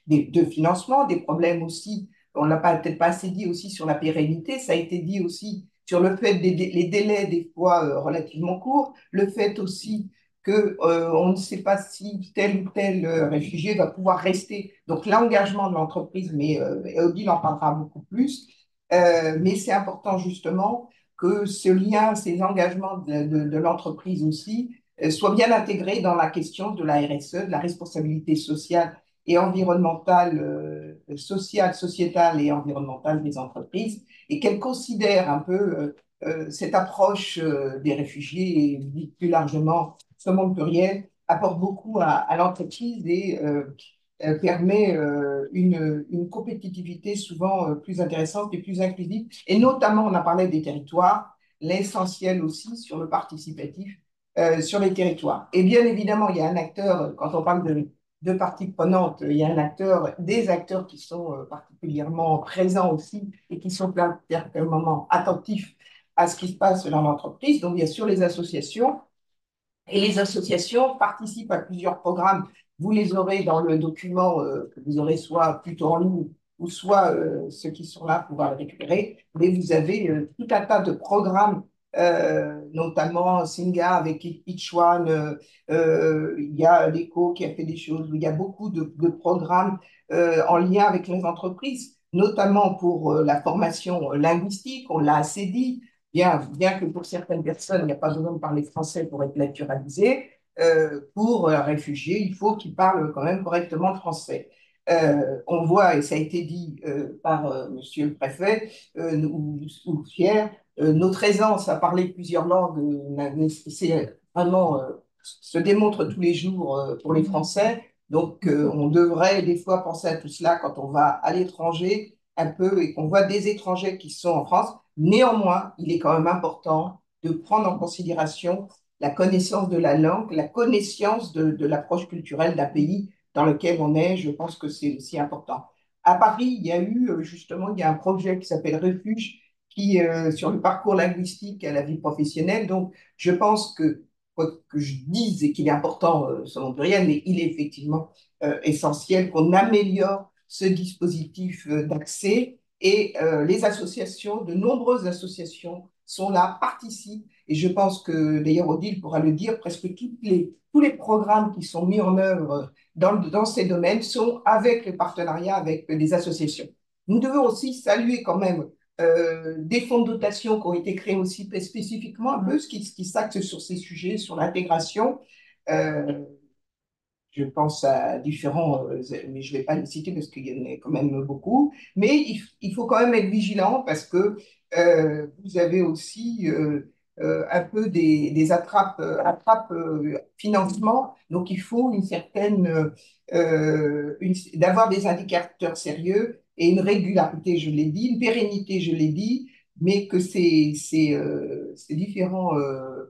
de financement, des problèmes aussi, on ne l'a peut-être pas assez dit aussi sur la pérennité, ça a été dit aussi sur le fait les délais des fois relativement courts, le fait aussi que on ne sait pas si tel ou tel réfugié va pouvoir rester. Donc l'engagement de l'entreprise, mais Odile en parlera beaucoup plus, mais c'est important justement que ce lien, ces engagements de l'entreprise aussi, soient bien intégrés dans la question de la RSE, de la responsabilité sociale et environnementale, sociétale et environnementale des entreprises, et qu'elles considèrent un peu cette approche des réfugiés et plus largement ce monde pluriel apporte beaucoup à l'entreprise et permet une compétitivité souvent plus intéressante et plus inclusive. Et notamment, on a parlé des territoires, l'essentiel aussi sur le participatif sur les territoires. Et bien évidemment, il y a un acteur, quand on parle de parties prenantes, il y a des acteurs qui sont particulièrement présents aussi et qui sont particulièrement attentifs à ce qui se passe dans l'entreprise. Donc, bien sûr, les associations. Et les associations participent à plusieurs programmes. Vous les aurez dans le document que vous aurez soit plutôt en ligne ou soit ceux qui sont là pour le récupérer. Mais vous avez tout un tas de programmes, notamment Singa avec Each One. Il y a l'ECO qui a fait des choses. Il y a beaucoup de programmes en lien avec les entreprises, notamment pour la formation linguistique, on l'a assez dit. Bien que pour certaines personnes, il n'y a pas besoin de parler français pour être naturalisé, pour un réfugié, il faut qu'il parle quand même correctement le français. On voit, et ça a été dit par monsieur le préfet ou Pierre, notre aisance à parler plusieurs langues, c'est vraiment, se démontre tous les jours pour les Français. Donc, on devrait des fois penser à tout cela quand on va à l'étranger un peu et qu'on voit des étrangers qui sont en France. Néanmoins, il est quand même important de prendre en considération la connaissance de la langue, la connaissance de l'approche culturelle d'un pays dans lequel on est. Je pense que c'est aussi important. À Paris, il y a eu justement, il y a un projet qui s'appelle Refuge, qui sur le parcours linguistique à la vie professionnelle. Donc, je pense que quoi que je dise et qu'il est important selon pluriel, mais il est effectivement essentiel qu'on améliore ce dispositif d'accès et les associations, de nombreuses associations sont là, participent et je pense que d'ailleurs Odile pourra le dire, presque tous les programmes qui sont mis en œuvre dans ces domaines sont avec le partenariat avec des associations. Nous devons aussi saluer quand même des fonds de dotation qui ont été créés aussi spécifiquement un peu, ce qui s'axe sur ces sujets, sur l'intégration. Euh, je pense à différents, mais je ne vais pas les citer parce qu'il y en a quand même beaucoup. Mais il faut quand même être vigilant parce que vous avez aussi un peu des attrapes financement. Donc, il faut une certaine, d'avoir des indicateurs sérieux et une régularité, je l'ai dit, une pérennité, je l'ai dit, mais que ces différents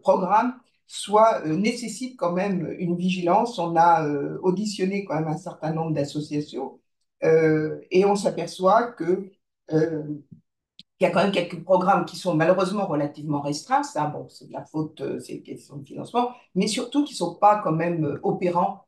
programmes soit nécessite quand même une vigilance. On a auditionné quand même un certain nombre d'associations et on s'aperçoit que il y a quand même quelques programmes qui sont malheureusement relativement restreints. Ça, bon, c'est de la faute, c'est une question de financement, mais surtout qui ne sont pas quand même opérants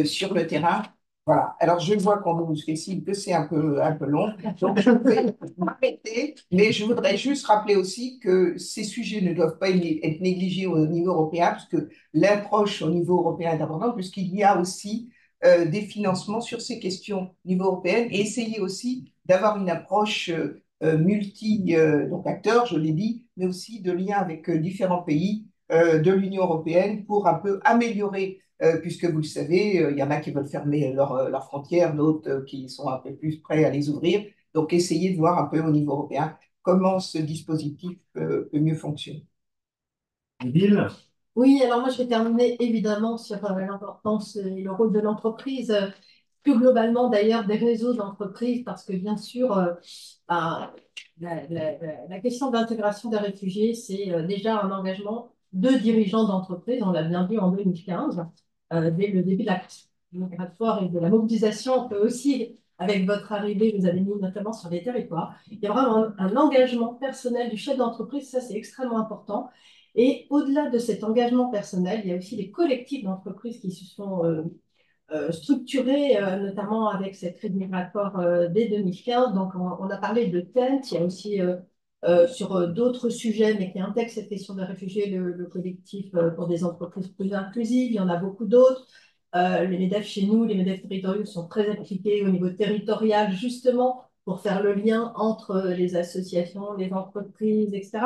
sur le terrain. Voilà. Alors, je vois qu'on nous fait signe que c'est un peu long. Donc, je vais m'arrêter, mais je voudrais juste rappeler aussi que ces sujets ne doivent pas être négligés au niveau européen, puisque l'approche au niveau européen est importante, puisqu'il y a aussi des financements sur ces questions au niveau européen et essayer aussi d'avoir une approche donc acteurs, je l'ai dit, mais aussi de liens avec différents pays de l'Union européenne pour un peu améliorer, puisque vous le savez, il y en a qui veulent fermer leurs frontières, d'autres qui sont un peu plus prêts à les ouvrir. Donc, essayer de voir un peu au niveau européen comment ce dispositif peut mieux fonctionner. Bill, Oui, alors moi je vais terminer évidemment sur l'importance et le rôle de l'entreprise, plus globalement d'ailleurs des réseaux d'entreprises, parce que bien sûr, ben, la question de l'intégration des réfugiés, c'est déjà un engagement de dirigeants d'entreprise, on l'a bien vu en 2015, dès le début de la crise migratoire et de la mobilisation que aussi, avec votre arrivée, vous avez mis notamment sur les territoires. Il y a vraiment un engagement personnel du chef d'entreprise, ça c'est extrêmement important. Et au-delà de cet engagement personnel, il y a aussi les collectifs d'entreprises qui se sont structurés, notamment avec cette crise migratoire dès 2015. Donc, on a parlé de TENT, il y a aussi sur d'autres sujets, mais qui intègrent cette question des réfugiés, le collectif pour des entreprises plus inclusives. Il y en a beaucoup d'autres. Les MEDEF chez nous, les MEDEF territoriaux sont très impliqués au niveau territorial, justement, pour faire le lien entre les associations, les entreprises, etc.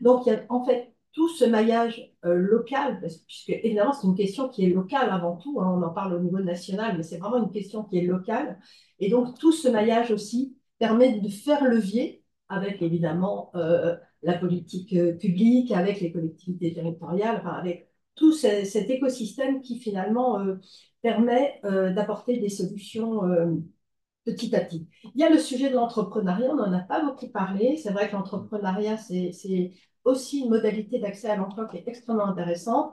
Donc, il y a en fait tout ce maillage local, puisque évidemment, c'est une question qui est locale avant tout, hein, on en parle au niveau national, mais c'est vraiment une question qui est locale. Et donc, tout ce maillage aussi permet de faire levier avec évidemment la politique publique, avec les collectivités territoriales, enfin, avec tout cet écosystème qui finalement permet d'apporter des solutions petit à petit. Il y a le sujet de l'entrepreneuriat, on n'en a pas beaucoup parlé. C'est vrai que l'entrepreneuriat, c'est aussi une modalité d'accès à l'emploi qui est extrêmement intéressante,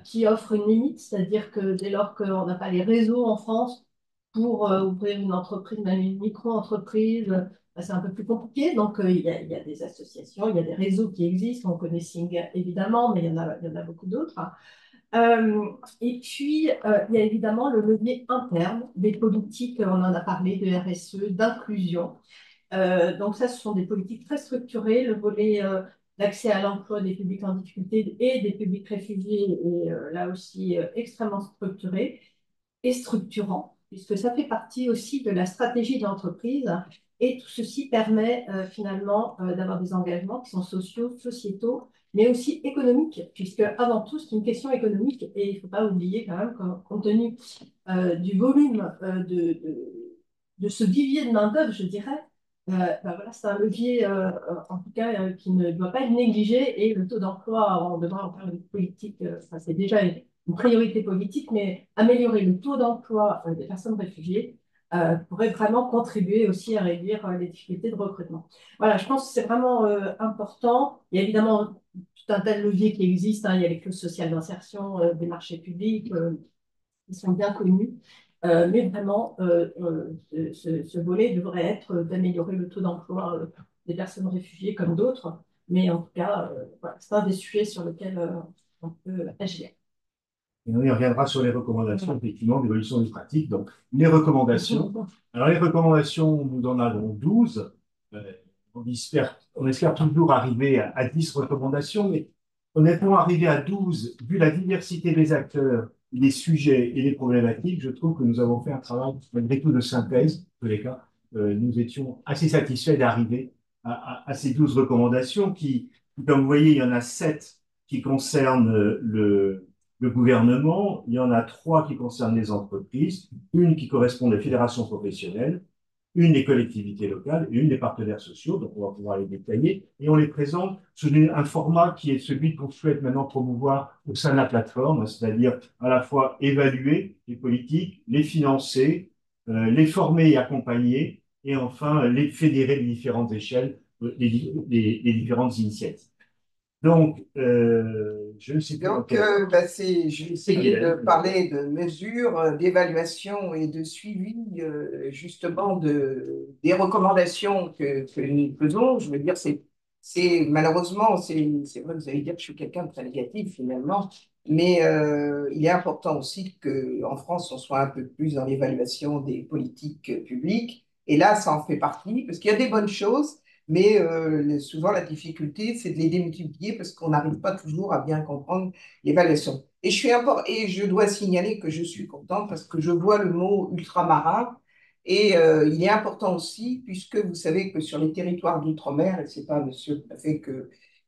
qui offre une limite, c'est-à-dire que dès lors qu'on n'a pas les réseaux en France pour ouvrir une entreprise, même une micro-entreprise, c'est un peu plus compliqué. Donc, il y a des associations, il y a des réseaux qui existent. On connaît Sing évidemment, mais il y en a beaucoup d'autres. Et puis, il y a évidemment le levier interne des politiques, on en a parlé, de RSE, d'inclusion. Donc ça, ce sont des politiques très structurées. Le volet d'accès à l'emploi des publics en difficulté et des publics réfugiés est là aussi extrêmement structuré et structurant, puisque ça fait partie aussi de la stratégie de l'entreprise. Et tout ceci permet finalement d'avoir des engagements qui sont sociaux, sociétaux, mais aussi économiques, puisque avant tout, c'est une question économique. Et il ne faut pas oublier quand même, compte tenu du volume de ce vivier de main-d'œuvre, je dirais, ben voilà, c'est un levier, en tout cas, qui ne doit pas être négligé. Et le taux d'emploi, on devrait en faire une politique, enfin, c'est déjà une priorité politique, mais améliorer le taux d'emploi des personnes réfugiées pourrait vraiment contribuer aussi à réduire les difficultés de recrutement. Voilà, je pense que c'est vraiment important. Il y a évidemment tout un tas de leviers qui existent, hein. Il y a les clauses sociales d'insertion des marchés publics qui sont bien connus. Mais vraiment, ce volet devrait être d'améliorer le taux d'emploi des personnes réfugiées comme d'autres. Mais en tout cas, voilà, c'est un des sujets sur lesquels on peut agir. Et on y reviendra sur les recommandations, effectivement, d'évolution des pratiques. Donc, les recommandations. Alors, les recommandations, nous en avons 12. Euh, on espère toujours arriver à 10 recommandations, mais honnêtement, arriver à 12, vu la diversité des acteurs, les sujets et les problématiques, je trouve que nous avons fait un travail, malgré tout, de synthèse. En tous les cas, nous étions assez satisfaits d'arriver à ces 12 recommandations comme vous voyez, il y en a 7 qui concernent le gouvernement, il y en a 3 qui concernent les entreprises, une qui correspond aux fédérations professionnelles, une des collectivités locales et une des partenaires sociaux. Donc, on va pouvoir les détailler et on les présente sous un format qui est celui qu'on souhaite maintenant promouvoir au sein de la plateforme, c'est-à-dire à la fois évaluer les politiques, les financer, les former et accompagner, et enfin les fédérer les différentes échelles, les différentes initiatives. Donc, je ne sais plus. Donc, je vais essayer de parler de mesures, d'évaluation et de suivi, justement, des recommandations que nous faisons. Je veux dire, malheureusement, c'est vrai que vous allez dire que je suis quelqu'un de très négatif, finalement, mais il est important aussi qu'en France, on soit un peu plus dans l'évaluation des politiques publiques. Et là, ça en fait partie, parce qu'il y a des bonnes choses. Mais souvent, la difficulté, c'est de les démultiplier parce qu'on n'arrive pas toujours à bien comprendre l'évaluation. Et je dois signaler que je suis contente parce que je vois le mot ultramarin. Et il est important aussi, puisque vous savez que sur les territoires d'outre-mer, et ce n'est pas monsieur le préfet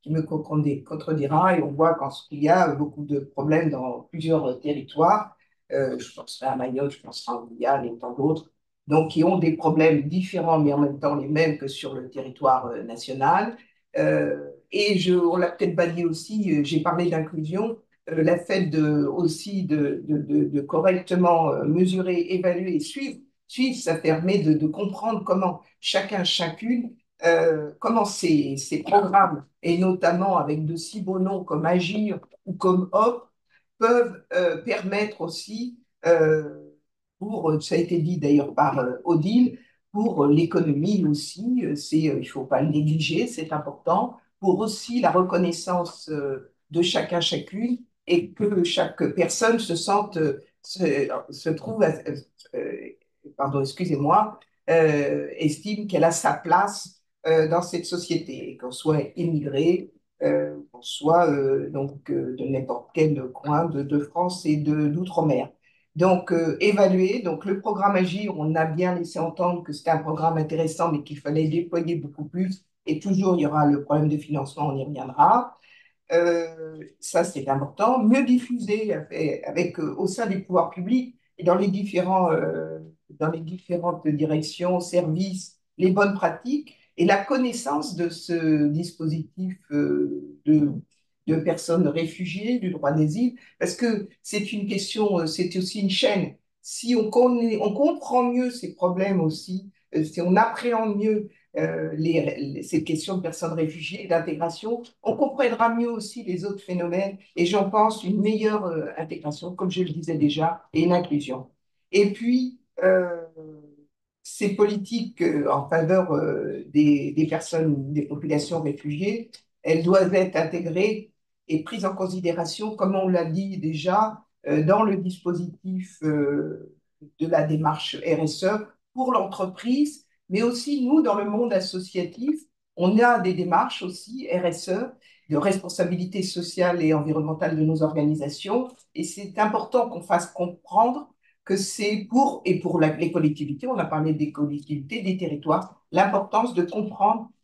qui me contredira, et on voit qu'il y a beaucoup de problèmes dans plusieurs territoires. Je penserai à Mayotte, je penserai à Guyane et tant d'autres, donc qui ont des problèmes différents, mais en même temps les mêmes que sur le territoire national. On l'a peut-être pas dit aussi, j'ai parlé d'inclusion, la fait aussi de correctement mesurer, évaluer et suivre, ça permet de comprendre comment chacune, comment ces programmes, et notamment avec de si beaux noms comme Agir ou comme Hop, peuvent permettre aussi ça a été dit d'ailleurs par Odile, pour l'économie aussi, il ne faut pas le négliger, c'est important, pour aussi la reconnaissance de chacune et que chaque personne se trouve, pardon, excusez-moi, estime qu'elle a sa place dans cette société, qu'on soit immigré, qu'on soit de n'importe quel coin de France et d'outre-mer. Donc, évaluer. Donc, le programme Agir, on a bien laissé entendre que c'était un programme intéressant, mais qu'il fallait déployer beaucoup plus. Et toujours, il y aura le problème de financement, on y reviendra. Ça, c'est important. Mieux diffuser au sein des pouvoirs publics et dans dans les différentes directions, services, les bonnes pratiques et la connaissance de ce dispositif de personnes réfugiées, du droit d'asile, parce que c'est une question, c'est aussi une chaîne. Si on comprend mieux ces problèmes aussi, si on appréhende mieux ces questions de personnes réfugiées et d'intégration, on comprendra mieux aussi les autres phénomènes et j'en pense une meilleure intégration, comme je le disais déjà, et une inclusion. Et puis, ces politiques en faveur des personnes, des populations réfugiées, elles doivent être intégrées et prises en considération, comme on l'a dit déjà, dans le dispositif de la démarche RSE pour l'entreprise, mais aussi nous, dans le monde associatif, on a des démarches aussi RSE, de responsabilité sociale et environnementale de nos organisations, et c'est important qu'on fasse comprendre que c'est pour les collectivités, on a parlé des collectivités, des territoires, l'importance de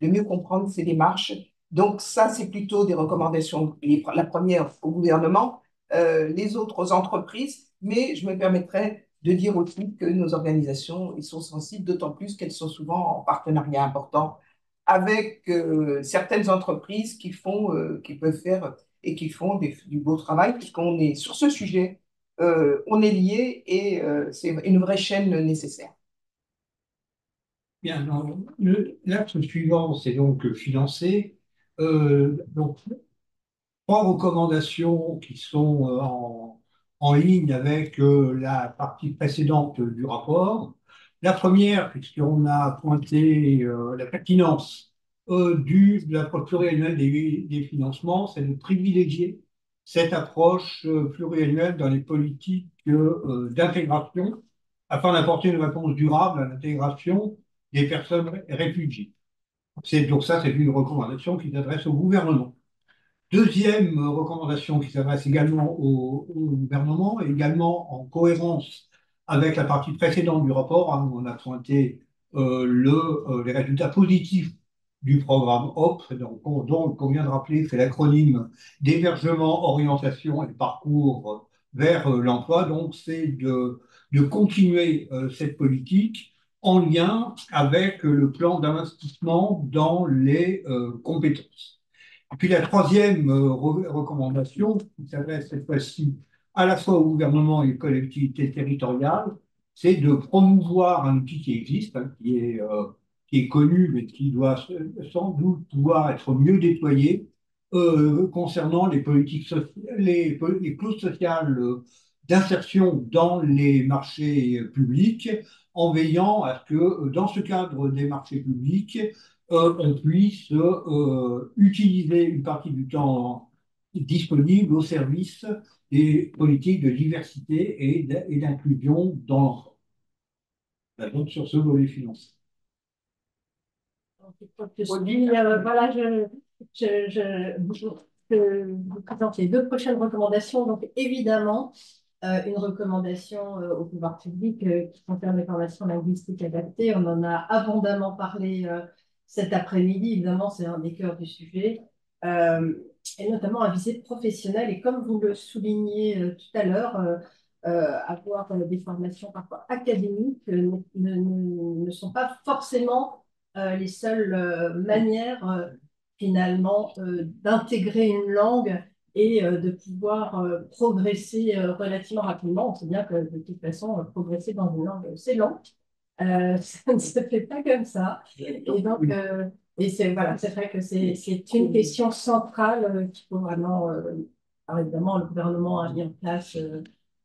mieux comprendre ces démarches. Donc ça, c'est plutôt des recommandations, la première au gouvernement, les autres aux entreprises, mais je me permettrai de dire aussi que nos organisations ils sont sensibles, d'autant plus qu'elles sont souvent en partenariat important avec certaines entreprises qui peuvent faire et qui font du beau travail, puisqu'on est sur ce sujet, on est liés et c'est une vraie chaîne nécessaire. Bien, l'axe suivant, c'est donc financer. Donc, trois recommandations qui sont en ligne avec la partie précédente du rapport. La première, puisqu'on a pointé la pertinence de l'approche pluriannuelle des financements, c'est de privilégier cette approche pluriannuelle dans les politiques d'intégration afin d'apporter une réponse durable à l'intégration des personnes réfugiées. Donc ça, c'est une recommandation qui s'adresse au gouvernement. Deuxième recommandation qui s'adresse également au gouvernement, et également en cohérence avec la partie précédente du rapport, hein, où on a pointé les résultats positifs du programme HOP, dont on vient de rappeler, c'est l'acronyme d'hébergement, orientation et parcours vers l'emploi. Donc, c'est de continuer cette politique en lien avec le plan d'investissement dans les compétences. Et puis la troisième recommandation, qui s'adresse cette fois-ci à la fois au gouvernement et aux collectivités territoriales, c'est de promouvoir un outil qui existe, hein, qui est connu, mais qui doit sans doute pouvoir être mieux déployé concernant les politiques les clauses sociales d'insertion dans les marchés publics, en veillant à ce que dans ce cadre des marchés publics, on puisse utiliser une partie du temps disponible au service des politiques de diversité et d'inclusion dans l'emploi. Donc sur ce volet financier. Voilà, je vous présente les deux prochaines recommandations. Donc, évidemment, une recommandation au pouvoir public qui concerne les formations linguistiques adaptées. On en a abondamment parlé cet après-midi. Évidemment, c'est un des cœurs du sujet. Et notamment à visée professionnelle. Et comme vous le soulignez tout à l'heure, avoir des formations parfois académiques ne sont pas forcément les seules manières finalement d'intégrer une langue et de pouvoir progresser relativement rapidement. On sait bien que de toute façon, progresser dans une langue, c'est lent. Ça ne se fait pas comme ça. Et donc, et c'est voilà, c'est vrai que c'est une question centrale qu'il faut vraiment. Alors évidemment, le gouvernement a mis en place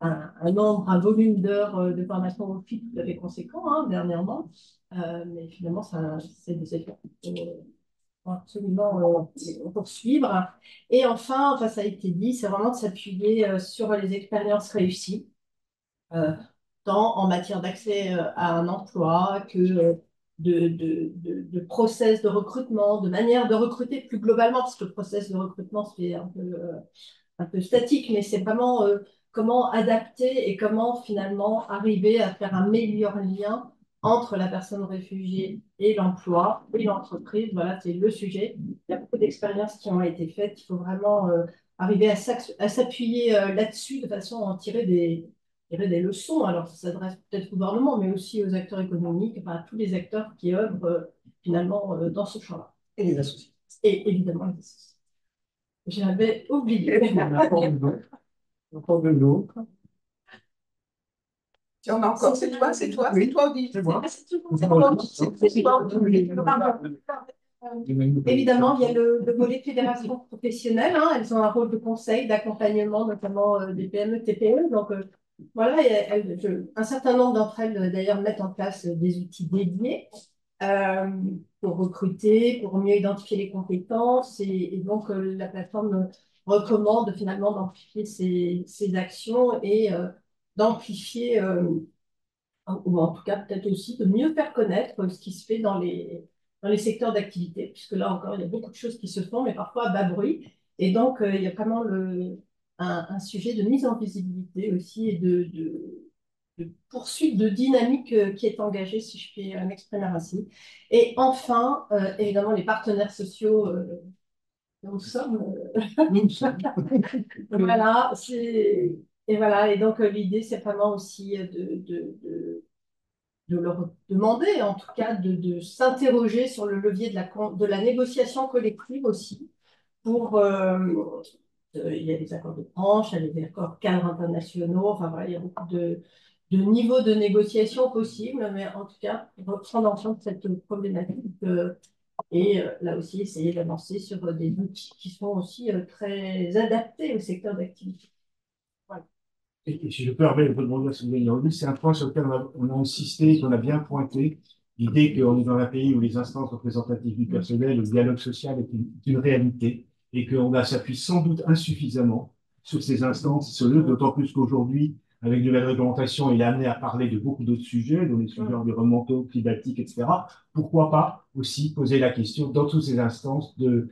un volume d'heures de formation au FIT tout à fait conséquent dernièrement. Mais finalement, c'est des efforts qu'il faut absolument poursuivre. Et enfin, ça a été dit, c'est vraiment de s'appuyer sur les expériences réussies, tant en matière d'accès à un emploi que de process de recrutement, de manière de recruter plus globalement, parce que le process de recrutement se fait un peu statique, mais c'est vraiment comment adapter et comment finalement arriver à faire un meilleur lien entre la personne réfugiée et l'emploi et l'entreprise. Voilà, c'est le sujet. Il y a beaucoup d'expériences qui ont été faites. Il faut vraiment arriver à s'appuyer là-dessus de façon à en tirer des leçons. Alors, ça s'adresse peut-être au gouvernement, mais aussi aux acteurs économiques, enfin, à tous les acteurs qui œuvrent finalement dans ce champ-là. Et les associés. Et évidemment, les associés. J'avais oublié. Encore de l'eau. Tiens, on a encore, c'est toi, Oui. c'est toi, Odile. C'est moi. Évidemment, il y a le volet fédération professionnelle. Elles ont un rôle de conseil, d'accompagnement, notamment des PME, TPE. Donc, voilà, un certain nombre d'entre elles, d'ailleurs, mettent en place des outils dédiés pour recruter, pour mieux identifier les compétences. Et donc, la plateforme recommande finalement d'amplifier ces actions et d'amplifier, ou en tout cas peut-être aussi de mieux faire connaître ce qui se fait dans les secteurs d'activité, puisque là encore, il y a beaucoup de choses qui se font, mais parfois à bas bruit. Et donc, il y a vraiment un sujet de mise en visibilité aussi et de poursuite de dynamique qui est engagée, si je puis m'exprimer ainsi. Et enfin, évidemment, les partenaires sociaux, nous sommes. Voilà, et voilà, et donc l'idée, c'est vraiment aussi de leur demander, en tout cas, de s'interroger sur le levier de la négociation collective aussi, pour il y a des accords de branche, il y a des accords cadres internationaux, enfin voilà, il y a beaucoup de niveaux de négociation possibles, mais en tout cas, prendre en compte cette problématique et là aussi essayer d'avancer sur des outils qui sont aussi très adaptés au secteur d'activité. Voilà. Et si je peux rebondir sur ce que vous avez dit, c'est un point sur lequel on a insisté, qu'on a bien pointé, l'idée qu'on est dans un pays où les instances représentatives du personnel, le dialogue social est une réalité, et qu'on s'appuie sans doute insuffisamment sur ces instances, d'autant plus qu'aujourd'hui, avec de nouvelles réglementations, il est amené à parler de beaucoup d'autres sujets, dont les sujets environnementaux, climatiques, etc. Pourquoi pas aussi poser la question dans toutes ces instances de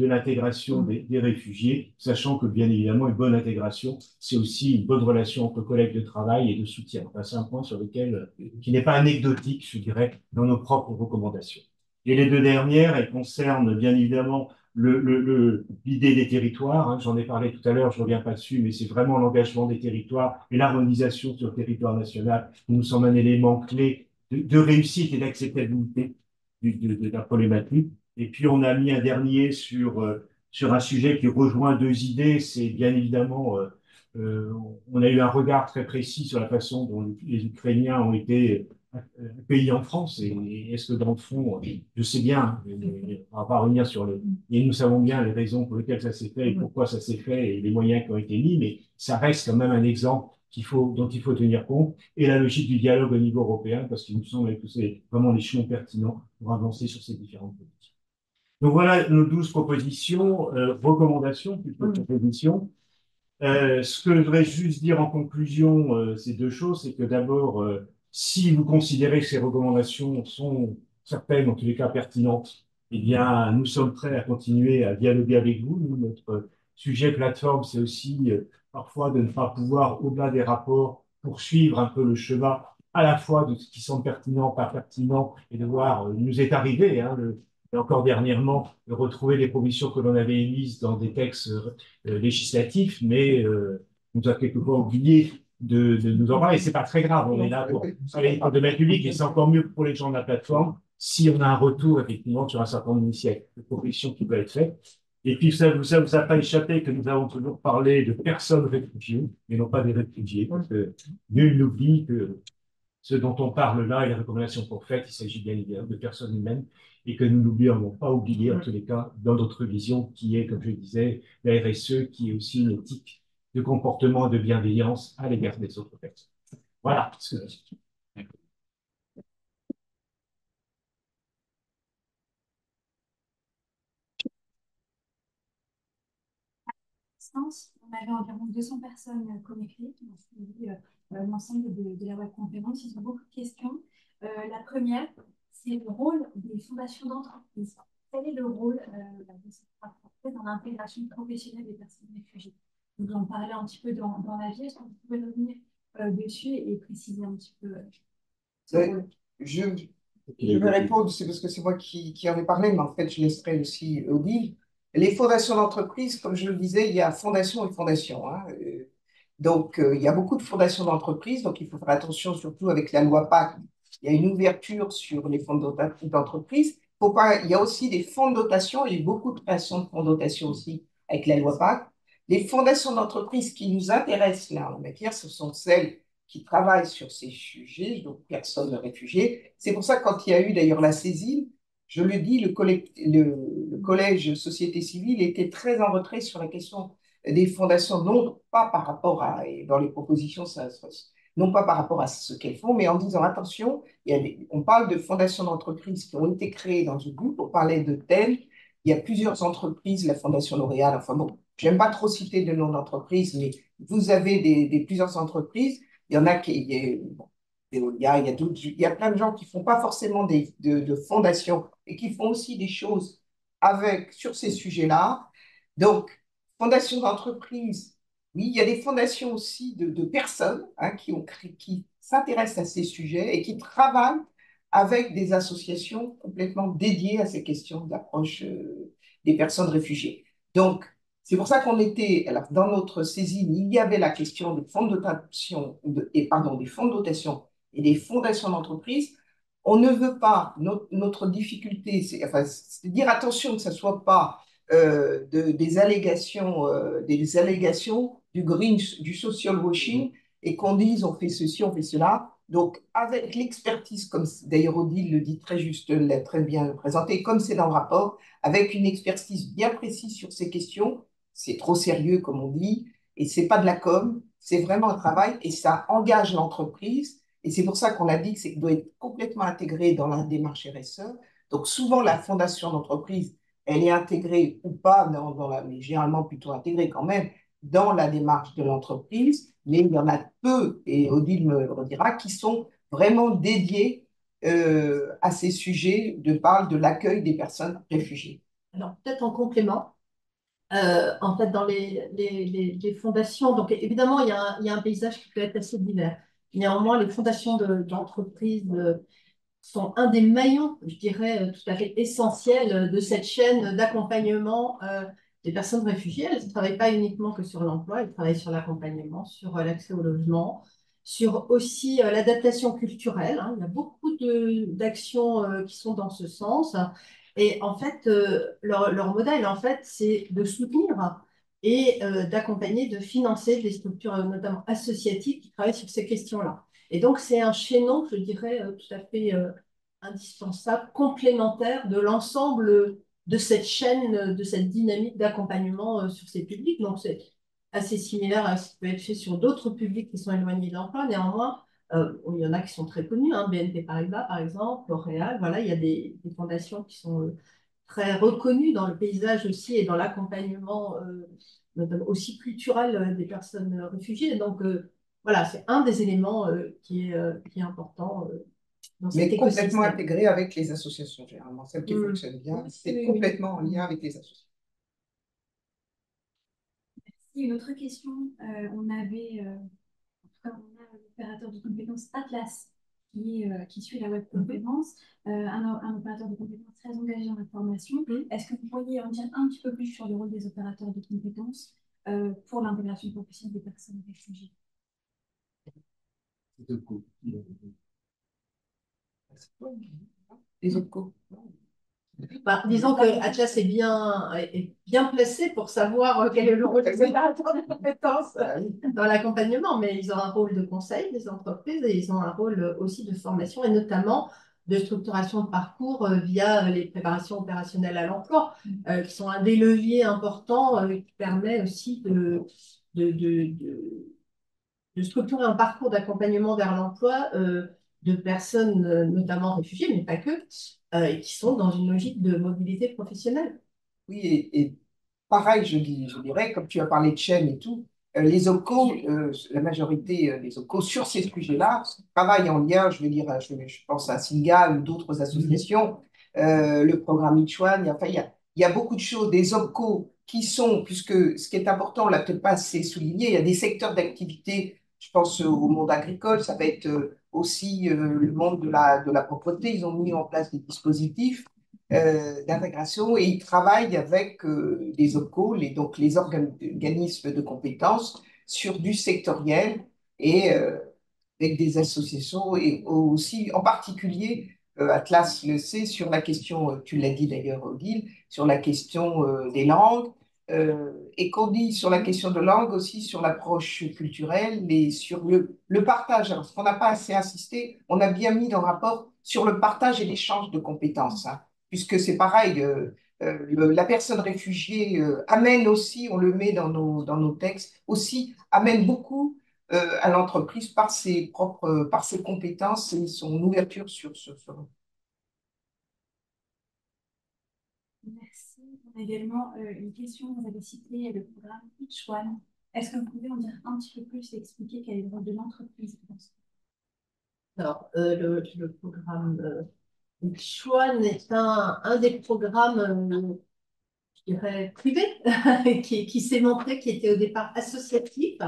l'intégration des réfugiés, sachant que bien évidemment, une bonne intégration, c'est aussi une bonne relation entre collègues de travail et de soutien. Enfin, c'est un point sur lequel, qui n'est pas anecdotique, je dirais, dans nos propres recommandations. Et les deux dernières, elles concernent bien évidemment l'idée des territoires. Hein, j'en ai parlé tout à l'heure, je ne reviens pas dessus, mais c'est vraiment l'engagement des territoires et l'harmonisation sur le territoire national qui nous semble un élément clé de réussite et d'acceptabilité de la problématique. Et puis, on a mis un dernier sur un sujet qui rejoint deux idées. C'est bien évidemment, euh, on a eu un regard très précis sur la façon dont les Ukrainiens ont été accueillis en France. Et est-ce que dans le fond, je sais bien, on va pas revenir sur et nous savons bien les raisons pour lesquelles ça s'est fait et pourquoi ça s'est fait et les moyens qui ont été mis, mais ça reste quand même un exemple dont il faut tenir compte, et la logique du dialogue au niveau européen, parce qu'il nous semble que c'est vraiment l'échelon pertinent pour avancer sur ces différentes politiques. Donc voilà nos 12 propositions, recommandations plutôt que propositions. Ce que je voudrais juste dire en conclusion, c'est deux choses. C'est que d'abord, si vous considérez que ces recommandations sont certaines, en tous les cas pertinentes, eh bien, nous sommes prêts à continuer à dialoguer avec vous. Notre sujet plateforme, c'est aussi parfois de ne pas pouvoir, au-delà des rapports, poursuivre un peu le chemin à la fois de ce qui semble pertinent, pas pertinent, et de voir, nous est arrivé, hein, et encore dernièrement, de retrouver les propositions que l'on avait émises dans des textes législatif, mais on doit quelquefois oublier de nous en parler. Et c'est pas très grave, on est là pour travailler pour le domaine public, et c'est encore mieux pour les gens de la plateforme si on a un retour effectivement sur un certain nombre d'initiatives, de propositions qui peuvent être faites. Et puis ça vous a pas échappé que nous avons toujours parlé de personnes réfugiées, mais non pas des réfugiés, parce que nul n'oublie que ce dont on parle là et les recommandations qu'on fait, il s'agit bien évidemment de personnes humaines et que nous n'oublions pas oublier, en tous les cas, dans notre vision qui est, comme je disais, la RSE, qui est aussi une éthique de comportement et de bienveillance à l'égard des autres personnes. Voilà. On avait environ 200 personnes connectées qui ont suivi l'ensemble de la webconférence. Ils ont beaucoup de questions. La première, c'est le rôle des fondations d'entreprise. Quel est le rôle de cette entreprise dans l'intégration professionnelle des personnes réfugiées? Vous en parlez un petit peu dans la vie. Est-ce que vous pouvez revenir dessus et préciser un petit peu ce rôle? Je vais répondre, c'est parce que c'est moi qui en ai parlé, mais en fait, je laisserai aussi Odile. Les fondations d'entreprise, comme je le disais, il y a fondation et fondation. Hein. Donc, il y a beaucoup de fondations d'entreprise, donc il faut faire attention, surtout avec la loi PAC. Il y a une ouverture sur les fonds d'entreprise. Il y a aussi des fonds de dotation, il y a eu beaucoup de création de fonds de dotation aussi avec la loi PAC. Les fondations d'entreprise qui nous intéressent là en matière, ce sont celles qui travaillent sur ces sujets, donc personnes réfugiées. C'est pour ça que quand il y a eu d'ailleurs la saisine, je le dis, le collège société civile était très en retrait sur la question des fondations, non pas par rapport à, et dans les propositions, non pas par rapport à ce qu'elles font, mais en disant attention, on parle de fondations d'entreprises qui ont été créées dans ce groupe, on parlait de telles, il y a plusieurs entreprises, la Fondation L'Oréal, enfin bon, j'aime pas trop citer de nom d'entreprise, mais vous avez plusieurs entreprises, il y en a qui, bon, Veolia, il y a plein de gens qui font pas forcément de fondations et qui font aussi des choses sur ces sujets-là. Donc, fondation d'entreprise, oui, il y a des fondations aussi de personnes hein, qui s'intéressent à ces sujets et qui travaillent avec des associations complètement dédiées à ces questions d'approche des personnes réfugiées. Donc, c'est pour ça qu'on était, alors, dans notre saisine, il y avait la question des fonds de dotation, des fonds de dotation et des fondations d'entreprise. On ne veut pas, notre difficulté, c'est dire attention que ça ne soit pas des allégations du green, du social washing, et qu'on dise on fait ceci, on fait cela. Donc, avec l'expertise, comme d'ailleurs Odile le dit très juste, l'a très bien présenté, comme c'est dans le rapport, avec une expertise bien précise sur ces questions, c'est trop sérieux, comme on dit, et c'est pas de la com, c'est vraiment un travail, et ça engage l'entreprise, et c'est pour ça qu'on a dit que ça doit être complètement intégré dans la démarche RSE. Donc, souvent, la fondation d'entreprise, elle est intégrée ou pas, mais généralement plutôt intégrée quand même, dans la démarche de l'entreprise, mais il y en a peu, et Odile me le redira, qui sont vraiment dédiés à ces sujets de l'accueil des personnes réfugiées. Alors, peut-être en complément, en fait, dans les fondations, donc évidemment, il y a un paysage qui peut être assez divers. Néanmoins, les fondations d'entreprises sont un des maillons, je dirais, tout à fait essentiels de cette chaîne d'accompagnement des personnes réfugiées. Elles ne travaillent pas uniquement que sur l'emploi, elles travaillent sur l'accompagnement, sur l'accès au logement, sur aussi l'adaptation culturelle, hein. Il y a beaucoup d'actions qui sont dans ce sens. Et en fait, leur modèle, en fait, c'est de soutenir et d'accompagner, de financer des structures, notamment associatives, qui travaillent sur ces questions-là. Et donc, c'est un chaînon, je dirais, tout à fait indispensable, complémentaire de l'ensemble de cette chaîne, de cette dynamique d'accompagnement sur ces publics. Donc, c'est assez similaire à ce qui peut être fait sur d'autres publics qui sont éloignés de l'emploi. Néanmoins, il y en a qui sont très connus, hein, BNP Paribas, par exemple, L'Oréal. Voilà, il y a des fondations qui sont très reconnues dans le paysage aussi et dans l'accompagnement notamment aussi culturel des personnes réfugiées. Donc, voilà, c'est un des éléments qui est important dans cet Mais complètement écosystème. intégré avec les associations, généralement. Celle qui fonctionne bien, Oui, c'est oui, oui. complètement en lien avec les associations. Une autre question, on avait, en tout cas, on a l'opérateur de compétences Atlas qui suit la web compétence, un opérateur de compétences très engagé dans la formation. Est-ce que vous pourriez en dire un petit peu plus sur le rôle des opérateurs de compétences pour l'intégration professionnelle des personnes réfugiées? Les autres co. Bah, disons que Atlas est bien placé pour savoir quel est le rôle des opérateurs de compétences dans l'accompagnement, mais ils ont un rôle de conseil des entreprises et ils ont un rôle aussi de formation et notamment de structuration de parcours via les préparations opérationnelles à l'emploi, qui sont un des leviers importants qui permet aussi de, de, de- de structurer un parcours d'accompagnement vers l'emploi de personnes notamment réfugiées, mais pas que, et qui sont dans une logique de mobilité professionnelle. Oui, et pareil, je dirais, comme tu as parlé de chaîne et tout, les OPCO, la majorité des OPCO sur ces sujets-là travaillent en lien, je veux dire, je pense à SIGA ou d'autres associations, le programme Ichuan, enfin, il y a beaucoup de choses, des OPCO qui sont, puisque ce qui est important, on l'a peut-être pas assez souligné, il y a des secteurs d'activité, je pense au monde agricole, ça va être aussi le monde de la propreté, ils ont mis en place des dispositifs d'intégration et ils travaillent avec les OPCO, donc les organismes de compétences, sur du sectoriel et avec des associations et aussi en particulier, Atlas le sait, sur la question, tu l'as dit d'ailleurs Odile, sur la question des langues et qu'on dit sur la question de langue aussi, sur l'approche culturelle et sur le partage. Alors, ce qu'on n'a pas assez insisté, on a bien mis dans le rapport sur le partage et l'échange de compétences, hein, puisque c'est pareil, la personne réfugiée amène aussi, on le met dans nos textes, aussi amène beaucoup à l'entreprise par ses compétences et son ouverture sur. Merci. On a également une question, vous avez cité le programme Each One. Est-ce que vous pouvez en dire un petit peu plus et expliquer quel est le rôle de l'entreprise dans ce? Alors, le programme Chuan est un des programmes, je dirais, privés, qui s'est montré, qui était au départ associatif